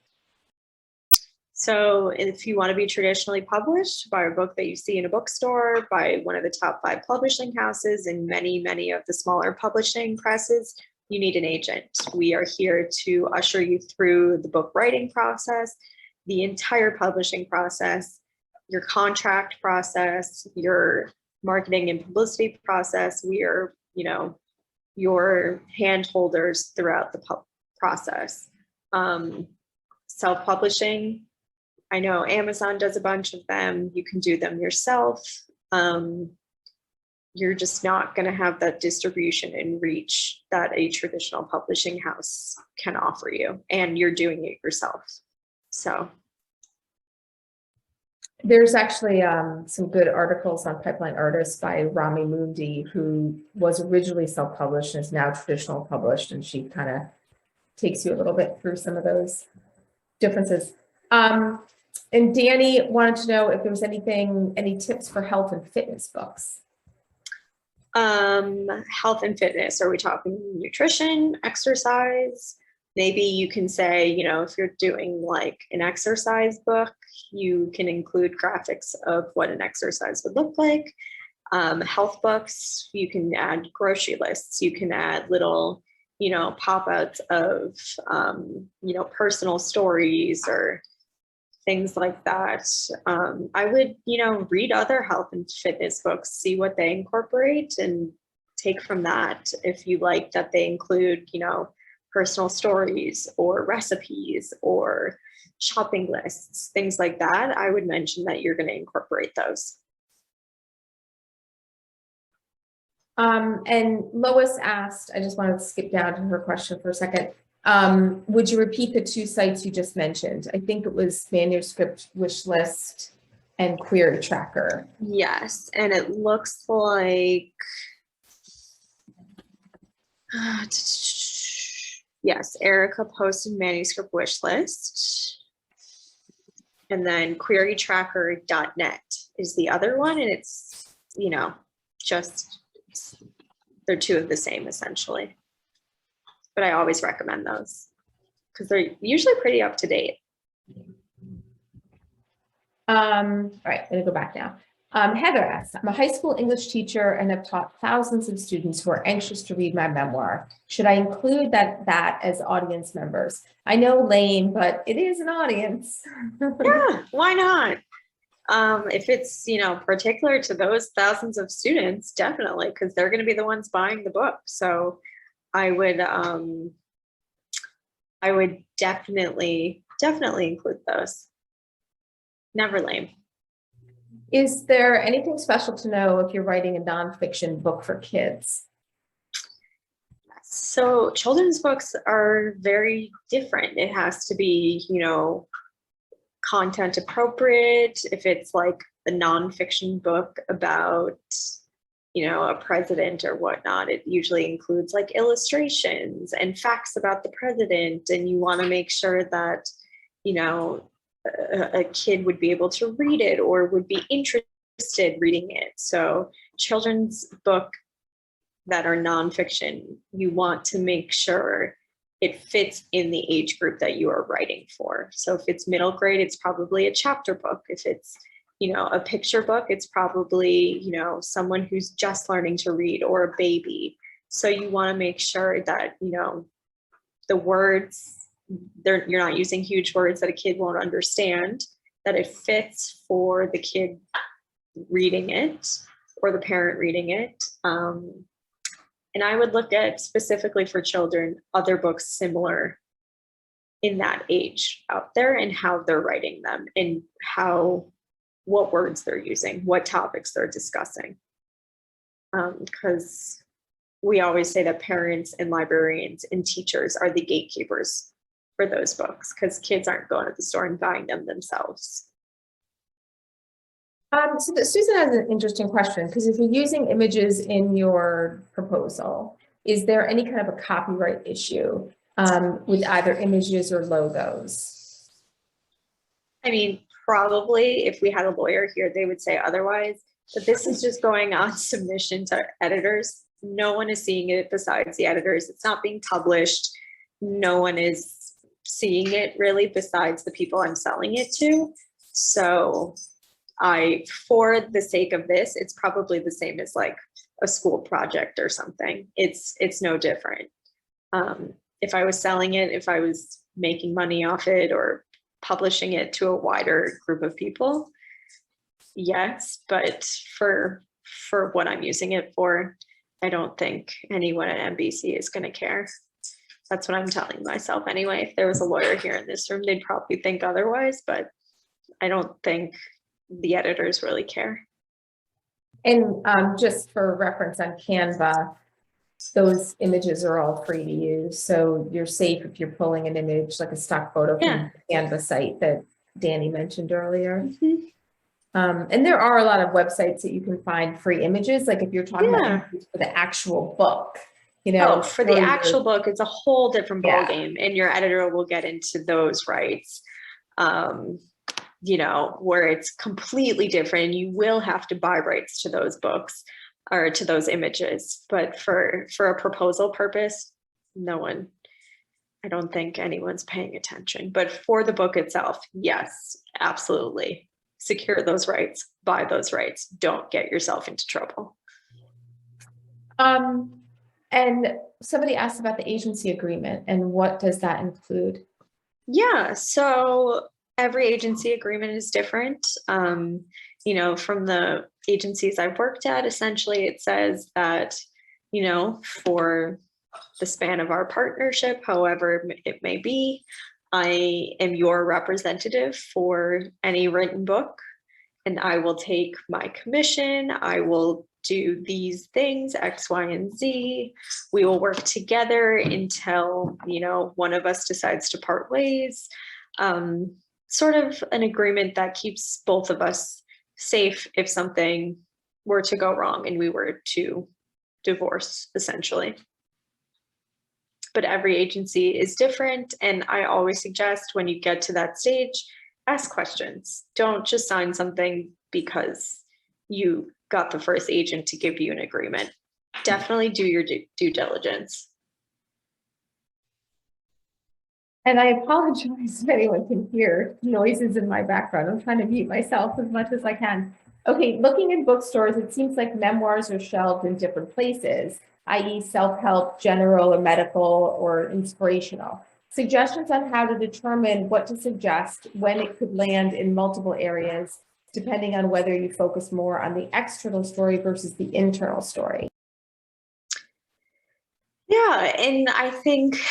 So if you want to be traditionally published, buy a book that you see in a bookstore, by one of the top 5 publishing houses and many of the smaller publishing presses, you need an agent. We are here to usher you through the book writing process, the entire publishing process, your contract process, your marketing and publicity process. We are, your hand holders throughout the process. Self-publishing, I know Amazon does a bunch of them. You can do them yourself. You're just not going to have that distribution and reach that a traditional publishing house can offer you, and you're doing it yourself. So there's actually some good articles on Pipeline Artists by Rami Mundi, who was originally self-published and is now traditional published, and she kind of takes you a little bit through some of those differences. And Dani wanted to know if there was any tips for health and fitness books. Health and fitness, are we talking nutrition, exercise? Maybe you can say, if you're doing like an exercise book, you can include graphics of what an exercise would look like. Health books, you can add grocery lists, you can add little, pop-outs of, personal stories or things like that. I would, read other health and fitness books, see what they incorporate, and take from that. If you like that they include, personal stories or recipes or shopping lists, things like that, I would mention that you're going to incorporate those. And Lois asked, I just wanted to skip down to her question for a second. Would you repeat the 2 sites you just mentioned? I think it was Manuscript Wishlist and Query Tracker. Yes, and it looks like, yes, Erica posted Manuscript Wishlist, and then querytracker.net is the other one, and it's, they're 2 of the same essentially. But I always recommend those because they're usually pretty up to date. All right, I'm gonna go back now. Heather asks, I'm a high school English teacher and have taught thousands of students who are anxious to read my memoir. Should I include that as audience members? I know, lame, but it is an audience. Yeah, why not? If it's, particular to those thousands of students, definitely, because they're going to be the ones buying the book. So I would definitely include those. Never lame. Is there anything special to know if you're writing a nonfiction book for kids? So children's books are very different. It has to be, content appropriate. If it's like a nonfiction book about, a president or whatnot, it usually includes like illustrations and facts about the president. And you want to make sure that, a kid would be able to read it or would be interested reading it. So children's book that are nonfiction, you want to make sure it fits in the age group that you are writing for. So if it's middle grade, it's probably a chapter book. If it's, a picture book, it's probably, someone who's just learning to read or a baby. So you want to make sure that, the words, you're not using huge words that a kid won't understand, that it fits for the kid reading it or the parent reading it. And I would look at, specifically for children, other books similar in that age out there and how they're writing them and what words they're using, what topics they're discussing. Because we always say that parents and librarians and teachers are the gatekeepers for those books, because kids aren't going to the store and buying them themselves. Susan has an interesting question, because if you're using images in your proposal, is there any kind of a copyright issue with either images or logos? I mean, probably if we had a lawyer here, they would say otherwise, but this is just going on submission to editors. No one is seeing it besides the editors. It's not being published. No one is seeing it really besides the people I'm selling it to. So for the sake of this, it's probably the same as like a school project or something. It's no different. If I was selling it, if I was making money off it or publishing it to a wider group of people, yes, but for what I'm using it for, I don't think anyone at NBC is going to care. That's what I'm telling myself anyway. If there was a lawyer here in this room, they'd probably think otherwise, but I don't think the editors really care. And just for reference on Canva, those images are all free to use. So you're safe if you're pulling an image, like a stock photo from the Canva site that Dani mentioned earlier. And there are a lot of websites that you can find free images. Like if you're talking about images for the actual book, you know. For the actual book, it's a whole different ballgame, and your editor will get into those rights. You know, where it's completely different. You will have to buy rights to those books or to those images. But for a proposal purpose, no one, I don't think anyone's paying attention. But for the book itself, yes, absolutely. Secure those rights, buy those rights. Don't get yourself into trouble. And somebody asked about the agency agreement, and what does that include? Yeah, so every agency agreement is different. You know, from the agencies I've worked at, essentially it says that, you know, for the span of our partnership, however it may be, I am your representative for any written book, and I will take my commission. I will do these things, X, Y, and Z. We will work together until, you know, one of us decides to part ways. Sort of an agreement that keeps both of us safe if something were to go wrong and we were to divorce, essentially. But every agency is different, and I always suggest when you get to that stage, ask questions. Don't just sign something because you got the first agent to give you an agreement. Definitely do your due diligence. And I apologize if anyone can hear noises in my background. I'm trying to mute myself as much as I can. Okay, looking in bookstores, it seems like memoirs are shelved in different places, i.e. self-help, general or medical or inspirational. Suggestions on how to determine what to suggest when it could land in multiple areas, depending on whether you focus more on the external story versus the internal story. Yeah, and I think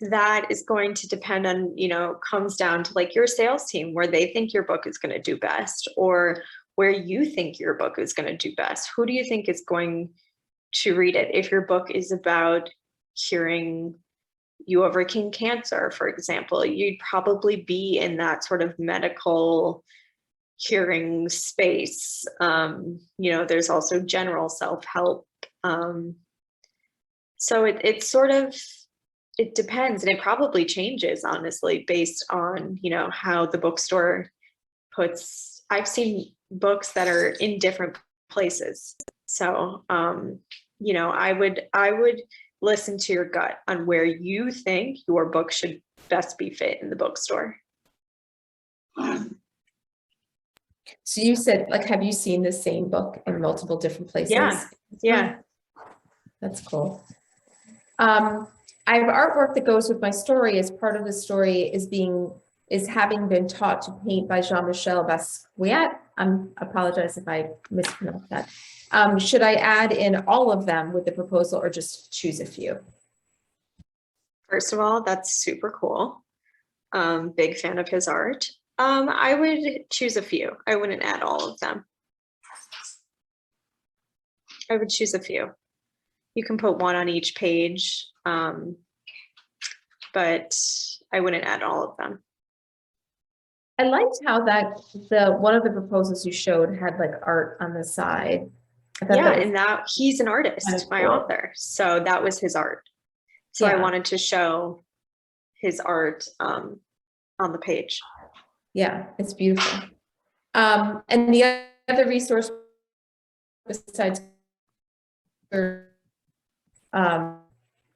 that is going to depend on, you know, comes down to like your sales team, where they think your book is going to do best, or where you think your book is going to do best. Who do you think is going to read it? If your book is about curing you overcame cancer, for example, you'd probably be in that sort of medical curing space. You know, there's also general self-help. So it's sort of, it depends, and it probably changes, honestly, based on, you know, how the bookstore puts. I've seen books that are in different places. So, you know, I would listen to your gut on where you think your book should best be fit in the bookstore. So you said, like, have you seen the same book in multiple different places? Yeah. That's cool. I have artwork that goes with my story. As part of the story is having been taught to paint by Jean-Michel Basquiat. I apologize if I mispronounced that. Should I add in all of them with the proposal, or just choose a few? First of all, that's super cool. Big fan of his art. I would choose a few. I wouldn't add all of them. I would choose a few. You can put one on each page, but I wouldn't add all of them. I liked how one of the proposals you showed had like art on the side. I thought Yeah, that was and that he's an artist, kind of my cool. author. So that was his art. So I Yeah. wanted to show his art on the page. Yeah, it's beautiful. And the other resource besides, I'm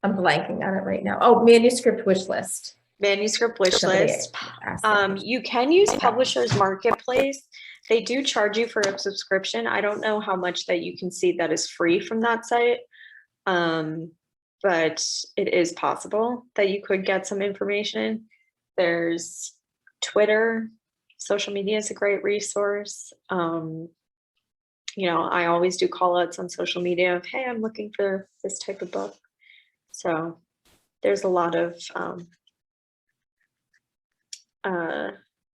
blanking on it right now. Oh, manuscript wish list. Manuscript wish Somebody list. asked that. You can use Publishers Marketplace. They do charge you for a subscription. I don't know how much that you can see that is free from that site. But it is possible that you could get some information. There's Twitter. Social media is a great resource. You know, I always do call outs on social media of, hey, I'm looking for this type of book. So there's a lot of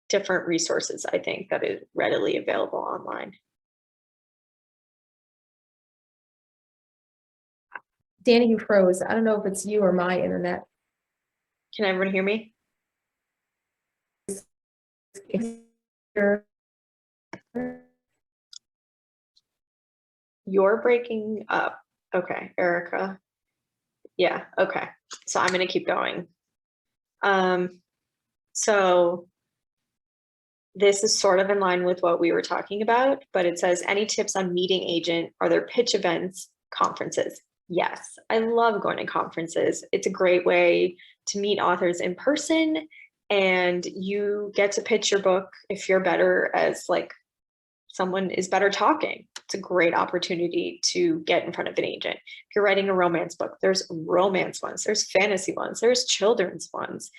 different resources, I think, that is readily available online. Dani, you froze. I don't know if it's you or my internet. Can everyone hear me? You're breaking up. Okay, Erica. Yeah, okay. So I'm gonna keep going. So this is sort of in line with what we were talking about, but it says, any tips on meeting agent? Are there pitch events, conferences? Yes, I love going to conferences. It's a great way to meet authors in person, and you get to pitch your book if you're better as like someone is better talking. It's a great opportunity to get in front of an agent. If you're writing a romance book, there's romance ones, there's fantasy ones, there's children's ones.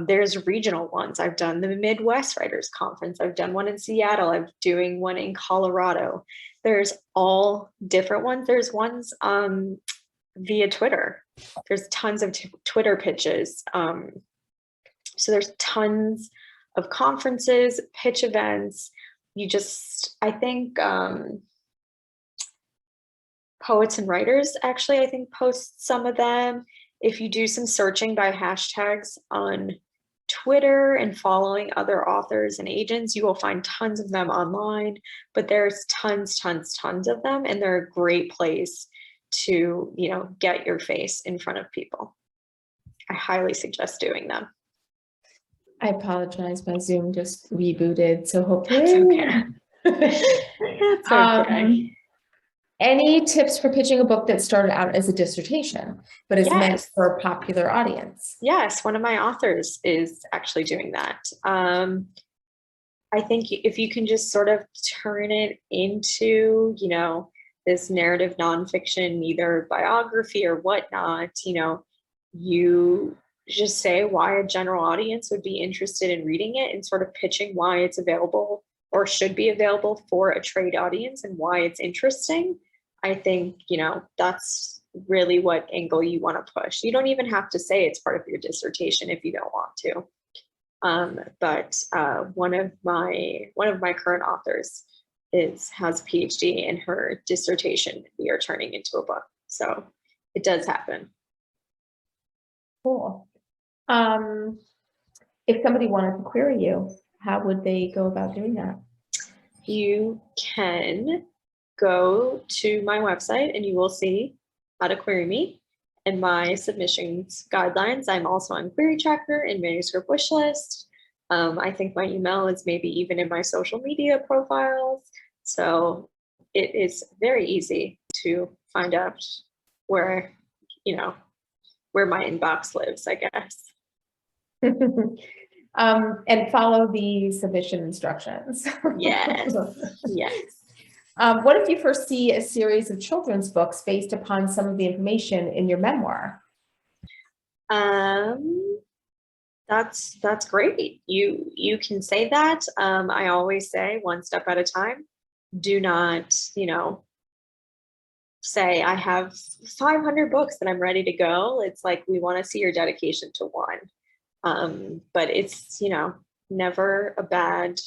There's regional ones. I've done the Midwest Writers Conference. I've done one in Seattle. I'm doing one in Colorado. There's all different ones. There's ones via Twitter. There's tons of Twitter pitches. So there's tons of conferences, pitch events. I think Poets and Writers, actually, I think post some of them. If you do some searching by hashtags on Twitter and following other authors and agents, you will find tons of them online, but there's tons of them, and they're a great place to, you know, get your face in front of people. I highly suggest doing them. I apologize, my Zoom just rebooted, so hopefully. That's okay. That's okay. Any tips for pitching a book that started out as a dissertation, but is meant for a popular audience? Yes, one of my authors is actually doing that. I think if you can just sort of turn it into, you know, this narrative nonfiction, either biography or whatnot, you know, you just say why a general audience would be interested in reading it and sort of pitching why it's available or should be available for a trade audience and why it's interesting. I think, you know, that's really what angle you want to push. You don't even have to say it's part of your dissertation if you don't want to. But one of my current authors has a PhD, in her dissertation we are turning into a book. So it does happen. Cool. If somebody wanted to query you, how would they go about doing that? You can go to my website and you will see how to query me and my submissions guidelines. I'm also on Query Tracker and Manuscript Wishlist. I think my email is maybe even in my social media profiles. So it is very easy to find out where, you know, where my inbox lives, I guess. And follow the submission instructions. Yes, yes. What if you foresee a series of children's books based upon some of the information in your memoir? That's great. You can say that. I always say one step at a time. Do not, you know, say I have 500 books that I'm ready to go. It's like, we want to see your dedication to one. But it's, you know, never a bad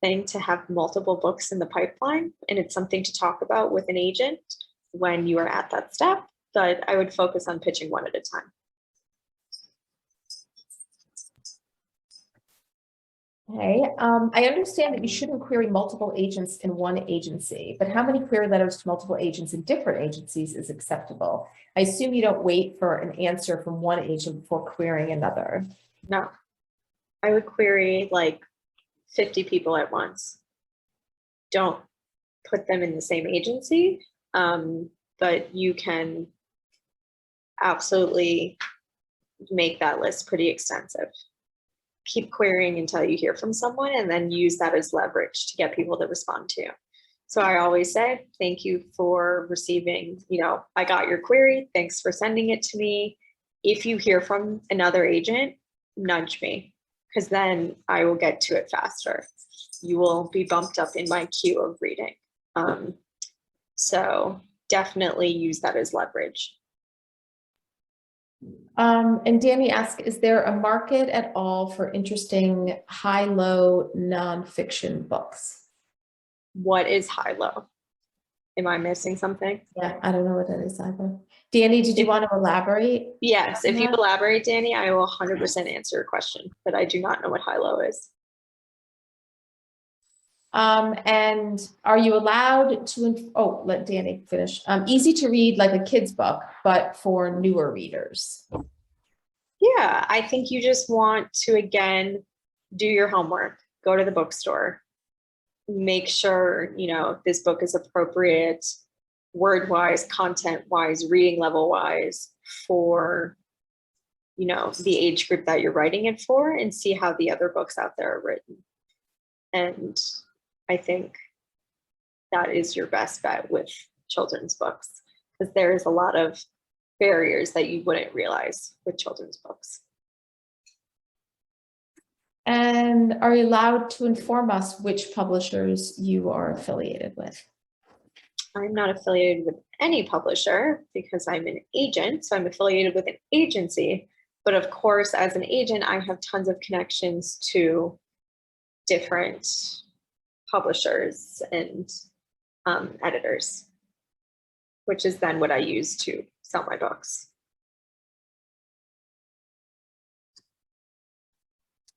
thing to have multiple books in the pipeline, and it's something to talk about with an agent when you are at that step. But I would focus on pitching one at a time. Okay, I understand that you shouldn't query multiple agents in one agency, but how many query letters to multiple agents in different agencies is acceptable? I assume you don't wait for an answer from one agent before querying another. No, I would query like 50 people at once. Don't put them in the same agency, but you can absolutely make that list pretty extensive. Keep querying until you hear from someone and then use that as leverage to get people to respond to you. So I always say, thank you for receiving, I got your query. Thanks for sending it to me. If you hear from another agent, nudge me, because then I will get to it faster. You will be bumped up in my queue of reading. So definitely use that as leverage. And Dani asks, is there a market at all for interesting high-low nonfiction books? What is high-low? Am I missing something? Yeah, I don't know what that is either. Dani, did you want to elaborate? Yes, if you elaborate, Dani, I will 100% answer your question, but I do not know what high-low is. And are you allowed to, let Dani finish. Easy to read like a kid's book, but for newer readers. Yeah, I think you just want to, again, do your homework, go to the bookstore, make sure, this book is appropriate word-wise, content-wise, reading level-wise for, the age group that you're writing it for, and see how the other books out there are written. And I think that is your best bet with children's books, because there is a lot of barriers that you wouldn't realize with children's books. And are you allowed to inform us which publishers you are affiliated with? I'm not affiliated with any publisher because I'm an agent, so I'm affiliated with an agency. But of course, as an agent, I have tons of connections to different publishers and editors, which is then what I use to sell my books.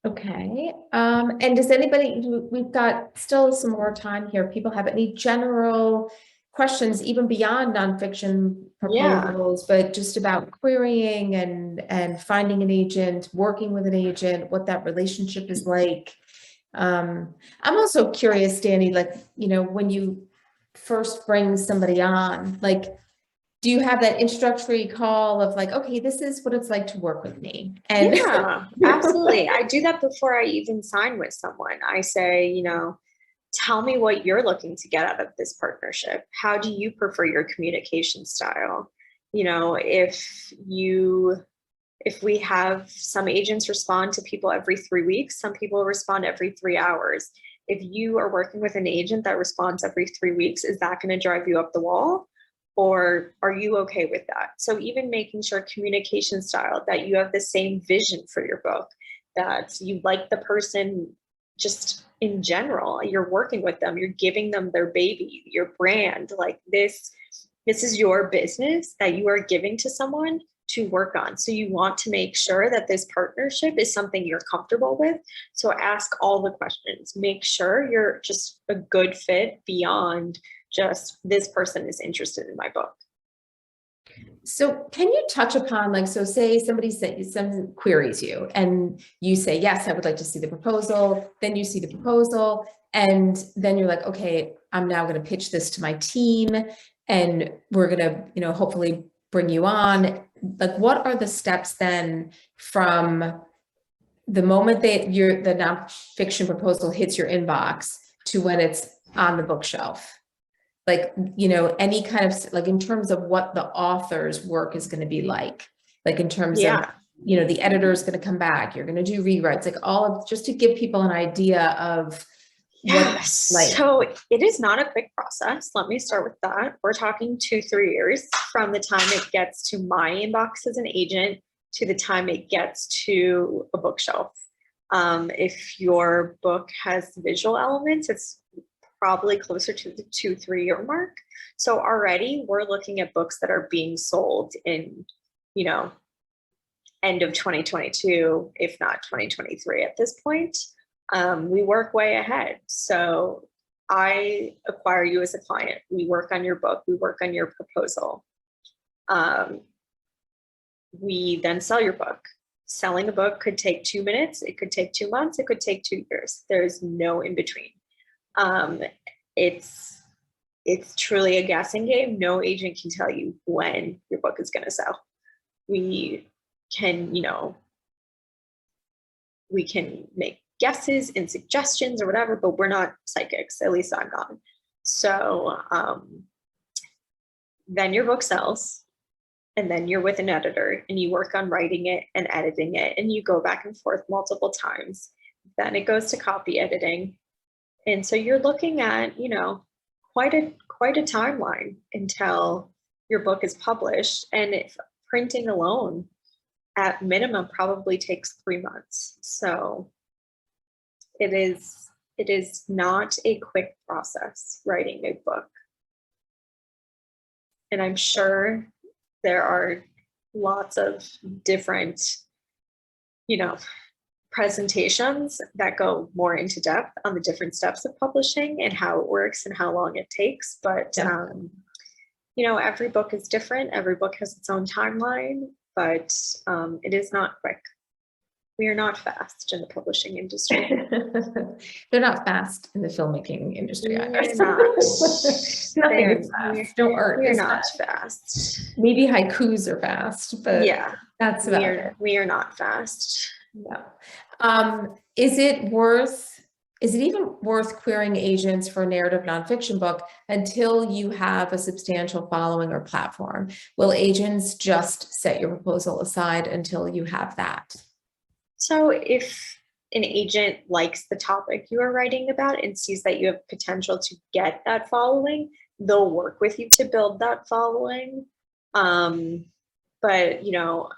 Okay. And does anybody, we've got still some more time here. People have any general questions, even beyond nonfiction proposals, but just about querying and finding an agent, working with an agent, what that relationship is like. I'm also curious, Dani, like, when you first bring somebody on, like, do you have that introductory call of like, okay, this is what it's like to work with me? And yeah, absolutely. I do that before I even sign with someone. I say, tell me what you're looking to get out of this partnership. How do you prefer your communication style? If we have some agents respond to people every 3 weeks, some people respond every 3 hours. If you are working with an agent that responds every 3 weeks, is that going to drive you up the wall? Or are you okay with that? So even making sure communication style, that you have the same vision for your book, that you like the person just in general, you're working with them, you're giving them their baby, your brand, like this is your business that you are giving to someone to work on. So you want to make sure that this partnership is something you're comfortable with. So ask all the questions, make sure you're just a good fit beyond just this person is interested in my book. so can you touch upon, like, so say somebody some queries you and you say, yes, I would like to see the proposal. Then you see the proposal and then you're like, okay, I'm now going to pitch this to my team and we're going to, hopefully bring you on. Like, what are the steps then from the moment that the nonfiction proposal hits your inbox to when it's on the bookshelf? Like, any kind of, like, in terms of what the author's work is going to be like in terms of, the editor is going to come back, you're going to do rewrites, like all of, just to give people an idea of yes. So it is not a quick process. Let me start with that. We're talking 2-3 years from the time it gets to my inbox as an agent to the time it gets to a bookshelf. If your book has visual elements, it's probably closer to the 2-3 year mark. So already we're looking at books that are being sold in, end of 2022, if not 2023 at this point. We work way ahead. So I acquire you as a client. We work on your book. We work on your proposal. We then sell your book. Selling a book could take 2 minutes. It could take 2 months. It could take 2 years. There's no in between. It's truly a guessing game. No agent can tell you when your book is going to sell. We can, we can make guesses and suggestions or whatever, but we're not psychics. At least I'm not. So then your book sells, and then you're with an editor and you work on writing it and editing it, and you go back and forth multiple times. Then it goes to copy editing. And so you're looking at, quite a timeline until your book is published. And if printing alone at minimum probably takes 3 months. So it is not a quick process writing a book. And I'm sure there are lots of different, presentations that go more into depth on the different steps of publishing and how it works and how long it takes. But, every book is different. Every book has its own timeline, but it is not quick. We are not fast in the publishing industry. They're not fast in the filmmaking industry either. We're not fast. fast. Maybe haikus are fast, but yeah, that's about it. We are not fast. Yeah. Is it even worth querying agents for a narrative nonfiction book until you have a substantial following or platform? Will agents just set your proposal aside until you have that? So if an agent likes the topic you are writing about and sees that you have potential to get that following, they'll work with you to build that following. But,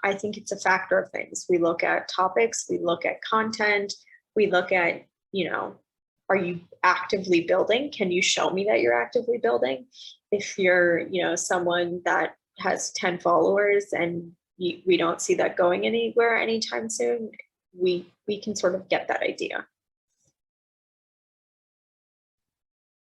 I think it's a factor of things. We look at topics, we look at content, we look at, are you actively building? Can you show me that you're actively building? If you're, someone that has 10 followers and we don't see that going anywhere anytime soon, we can sort of get that idea.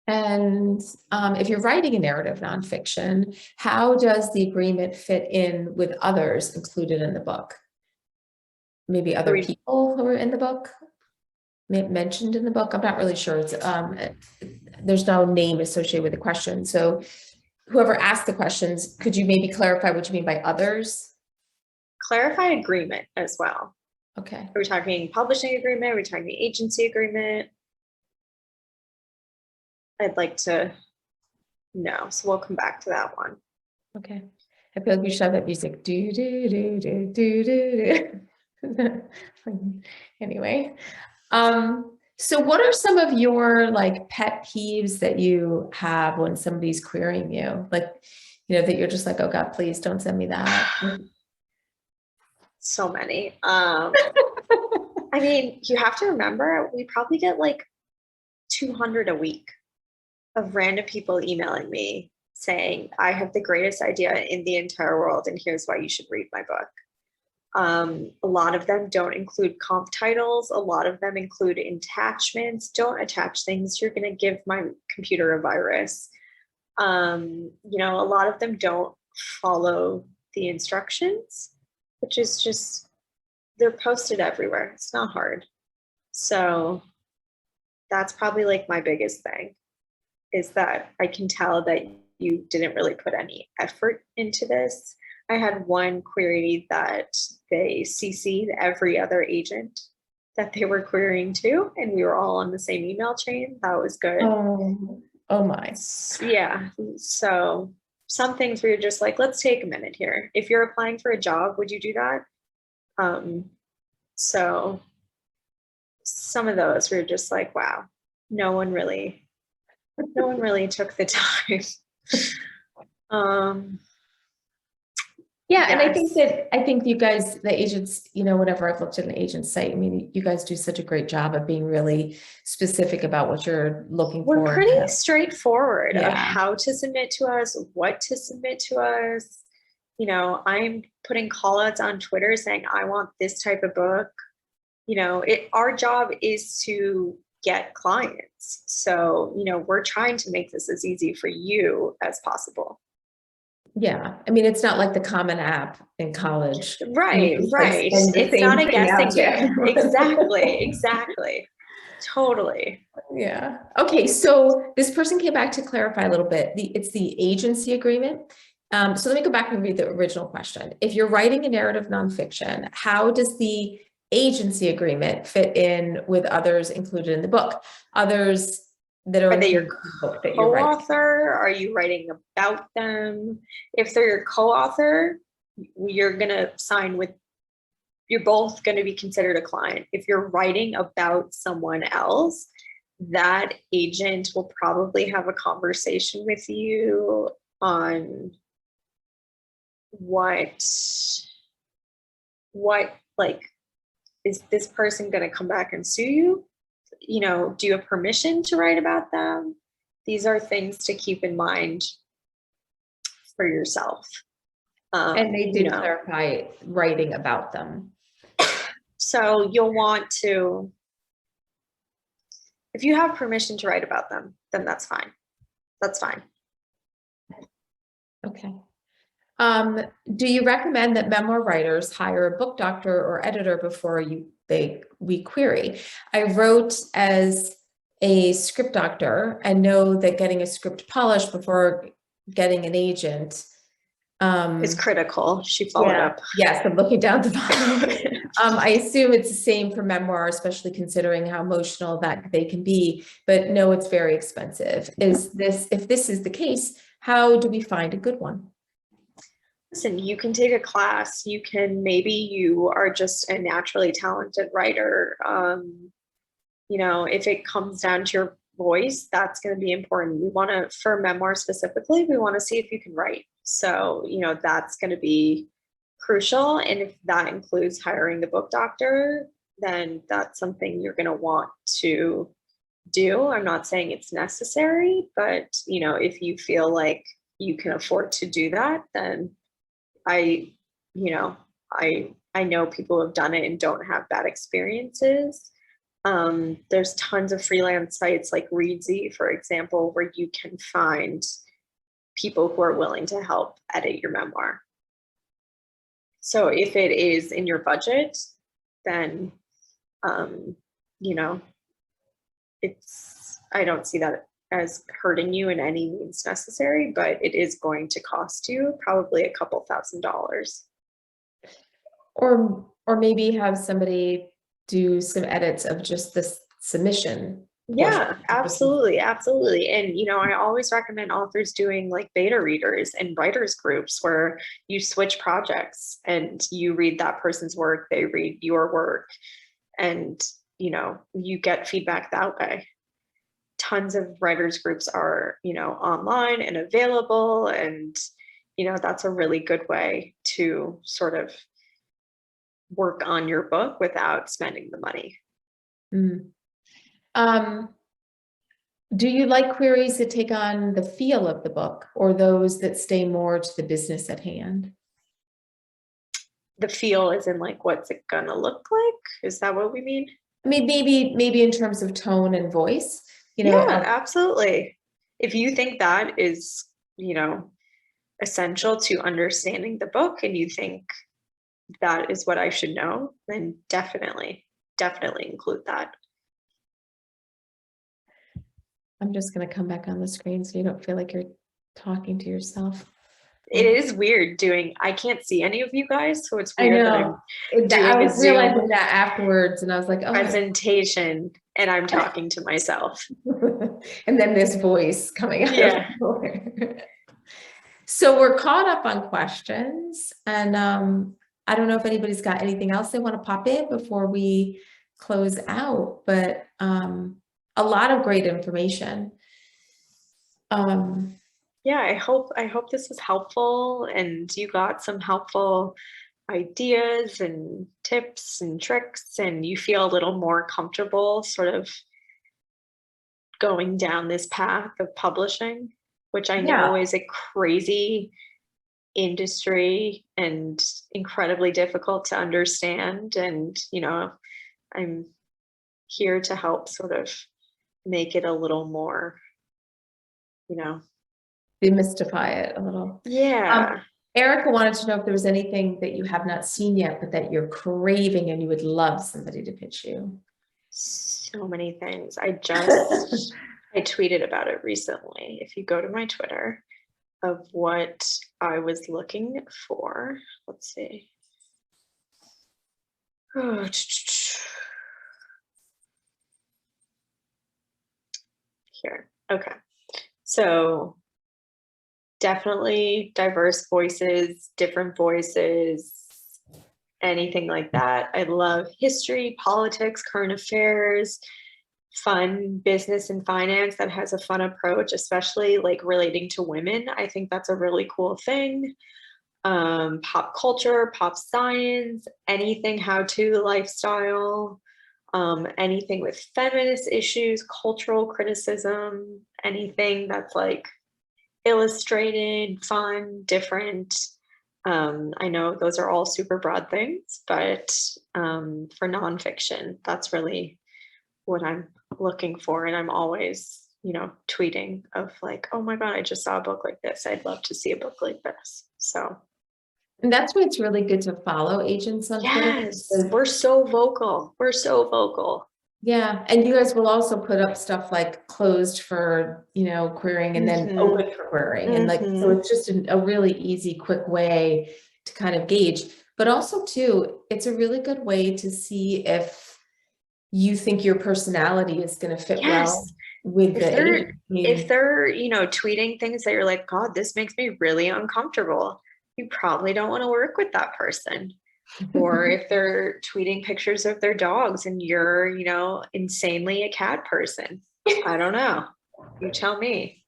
And if you're writing a narrative nonfiction, how does the agreement fit in with others included in the book? Maybe other people who are in the book, mentioned in the book? I'm not really sure. It's there's no name associated with the question. So whoever asked the questions, could you maybe clarify what you mean by others? Clarify agreement as well. Okay. Are we talking publishing agreement? Are we talking agency agreement? I'd like to know. So we'll come back to that one. Okay. I feel like we should have that music. Do, do, do, do, do, do, do. Anyway. So what are some of your pet peeves that you have when somebody's querying you? That you're just like, oh God, please don't send me that. So many. I mean, you have to remember, we probably get 200 a week of random people emailing me saying, I have the greatest idea in the entire world, and here's why you should read my book. A lot of them don't include comp titles. A lot of them include attachments. Don't attach things. You're going to give my computer a virus. A lot of them don't follow the instructions, which is just, they're posted everywhere. It's not hard. So that's probably my biggest thing, is that I can tell that you didn't really put any effort into this. I had one query that they CC'd every other agent that they were querying to, and we were all on the same email chain. That was good. Oh my. Yeah. So some things where you're just like, let's take a minute here. If you're applying for a job, would you do that? So some of those were just like, wow, no one really took the time. Yeah, and I think you guys, the agents, whenever I've looked at an agent's site, I mean, you guys do such a great job of being really specific about what you're looking for. We're pretty straightforward of how to submit to us, what to submit to us. I'm putting call outs on Twitter saying, I want this type of book. our job is to get clients. So, we're trying to make this as easy for you as possible. Yeah. I mean, it's not like the Common App in college. Right. It's not a guessing game. Exactly. Totally. Yeah. Okay. So this person came back to clarify a little bit. It's the agency agreement. So let me go back and read the original question. If you're writing a narrative nonfiction, how does the agency agreement fit in with others included in the book? Others that are they your included in the book that you're writing? co-author? Are you writing about them? If they're your co-author, you're both going to be considered a client. If you're writing about someone else, that agent will probably have a conversation with you on what like, is this person going to come back and sue you? Do you have permission to write about them? These are things to keep in mind for yourself. And they did clarify writing about them. So you'll want to, if you have permission to write about them, then that's fine. That's fine. Okay. Do you recommend that memoir writers hire a book doctor or editor before we query? I wrote as a script doctor and know that getting a script polished before getting an agent is critical. She followed up. Yes, I'm looking down the bottom. I assume it's the same for memoir, especially considering how emotional that they can be, but no, it's very expensive. If this is the case, how do we find a good one? Listen, you can take a class. Maybe you are just a naturally talented writer. If it comes down to your voice, that's going to be important. For memoir specifically, we want to see if you can write. So, that's going to be crucial. And if that includes hiring the book doctor, then that's something you're going to want to do. I'm not saying it's necessary, but, if you feel like you can afford to do that, then I know people who have done it and don't have bad experiences. There's tons of freelance sites like Readsy, for example, where you can find people who are willing to help edit your memoir. So if it is in your budget, then, I don't see that as hurting you in any means necessary, but it is going to cost you probably a couple $1,000s. Or maybe have somebody do some edits of just this submission. Yeah, absolutely. And, I always recommend authors doing like beta readers and writers groups where you switch projects and you read that person's work, they read your work, and, you get feedback that way. Tons of writers groups are, online and available. And, that's a really good way to sort of work on your book without spending the money. Do you like queries that take on the feel of the book or those that stay more to the business at hand? The feel is in like, what's it gonna look like? Is that what we mean? I mean, maybe in terms of tone and voice, Yeah, absolutely. If you think that is, essential to understanding the book and you think that is what I should know, then definitely include that. I'm just going to come back on the screen so you don't feel like you're talking to yourself. It is weird I can't see any of you guys, so it's weird that I was realizing that afterwards, and I was like, oh, presentation, and I'm talking to myself. And then this voice coming out. Yeah. So we're caught up on questions, and I don't know if anybody's got anything else they want to pop in before we close out, but a lot of great information. Yeah, I hope this was helpful and you got some helpful ideas and tips and tricks, and you feel a little more comfortable sort of going down this path of publishing, which I know is a crazy industry and incredibly difficult to understand. And, I'm here to help sort of make it a little more, Demystify it a little. Yeah. Erica wanted to know if there was anything that you have not seen yet, but that you're craving and you would love somebody to pitch you. So many things. I tweeted about it recently. If you go to my Twitter of what I was looking for, let's see. Oh, here. Okay. So definitely diverse voices, different voices, anything like that. I love history, politics, current affairs, fun business and finance that has a fun approach, especially like relating to women. I think that's a really cool thing. Pop culture, pop science, anything how-to lifestyle, anything with feminist issues, cultural criticism, anything that's like illustrated, fun, different. I know those are all super broad things, but for nonfiction, that's really what I'm looking for. And I'm always, tweeting of like, oh my God, I just saw a book like this. I'd love to see a book like this. So. And that's why it's really good to follow agents on Twitter. Yes, we're so vocal. We're so vocal. Yeah, and you guys will also put up stuff like closed for, querying and then open for querying. And like, so it's just a really easy, quick way to kind of gauge. But also too, it's a really good way to see if you think your personality is going to fit well with if they're, tweeting things that you're like, God, this makes me really uncomfortable, you probably don't want to work with that person. Or if they're tweeting pictures of their dogs and you're, insanely a cat person, I don't know, you tell me.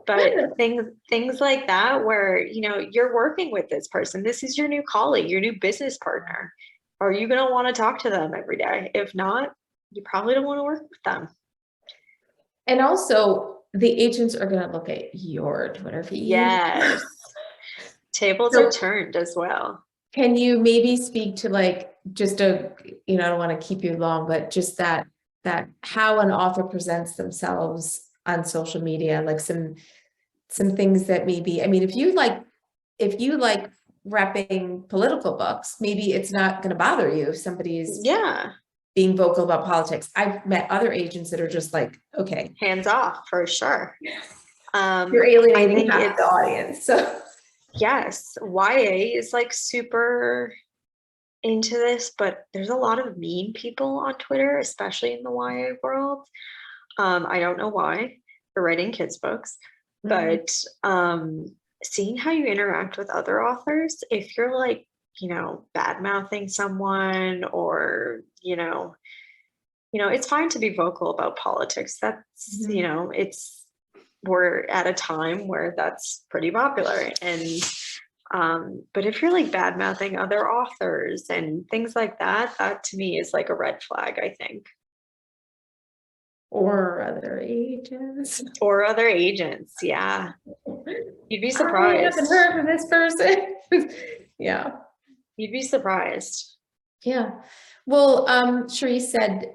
But things like that where, you're working with this person, this is your new colleague, your new business partner. Are you going to want to talk to them every day? If not, you probably don't want to work with them. And also the agents are going to look at your Twitter feed. Yes. Tables are turned as well. Can you maybe speak to like just I don't want to keep you long, but just that how an author presents themselves on social media, like some things that maybe, I mean, if you like repping political books, maybe it's not going to bother you if somebody's being vocal about politics. I've met other agents that are just like, okay, hands off for sure. You're alienating half the audience. So yes, YA is like super into this, but there's a lot of mean people on Twitter, especially in the YA world. I don't know why. They're writing kids' books, but seeing how you interact with other authors, if you're like, bad mouthing someone or, it's fine to be vocal about politics. That's, we're at a time where that's pretty popular. And, but if you're like bad mouthing other authors and things like that, that to me is like a red flag, I think. Or other agents. Yeah. You'd be surprised. I haven't heard from this person. Yeah. You'd be surprised. Yeah. Well, Cherise said,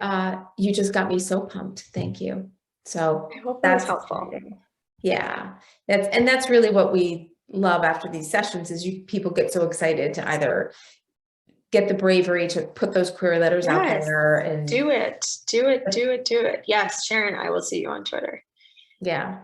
you just got me so pumped. Thank you. So I hope that's helpful. Exciting. Yeah. That's really what we love after these sessions is people get so excited to either get the bravery to put those query letters out there and do it. Yes, Sharon, I will see you on Twitter. Yeah.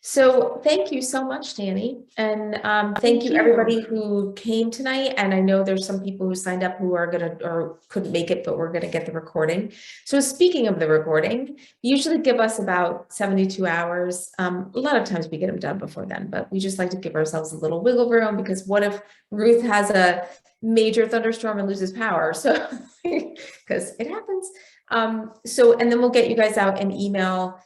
So thank you so much, Dani. And thank you everybody who came tonight. And I know there's some people who signed up who are or couldn't make it, but we're going to get the recording. So speaking of the recording, usually give us about 72 hours. A lot of times we get them done before then, but we just like to give ourselves a little wiggle room because what if Ruth has a major thunderstorm and loses power? So because it happens. And then we'll get you guys out an email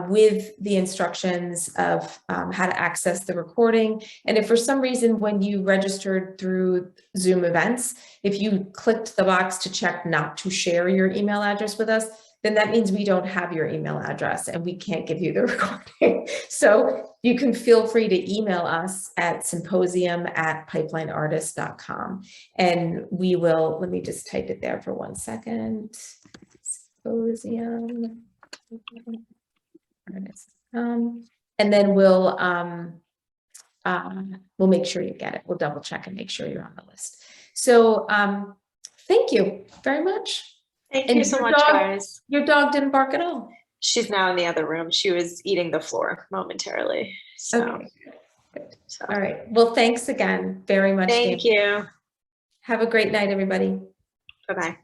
with the instructions of how to access the recording. And if for some reason when you registered through Zoom events, if you clicked the box to check not to share your email address with us, then that means we don't have your email address and we can't give you the recording. So you can feel free to email us at symposium@pipelineartist.com. And we will, let me just type it there for 1 second. Symposium. And then we'll make sure you get it. We'll double check and make sure you're on the list. So thank you very much. Thank And you so your much, dog- guys. Your dog didn't bark at all. She's now in the other room. She was eating the floor momentarily. So, Okay. Good. All right. Well, thanks again very much. Thank Dan. you. Have a great night, everybody. Bye-bye.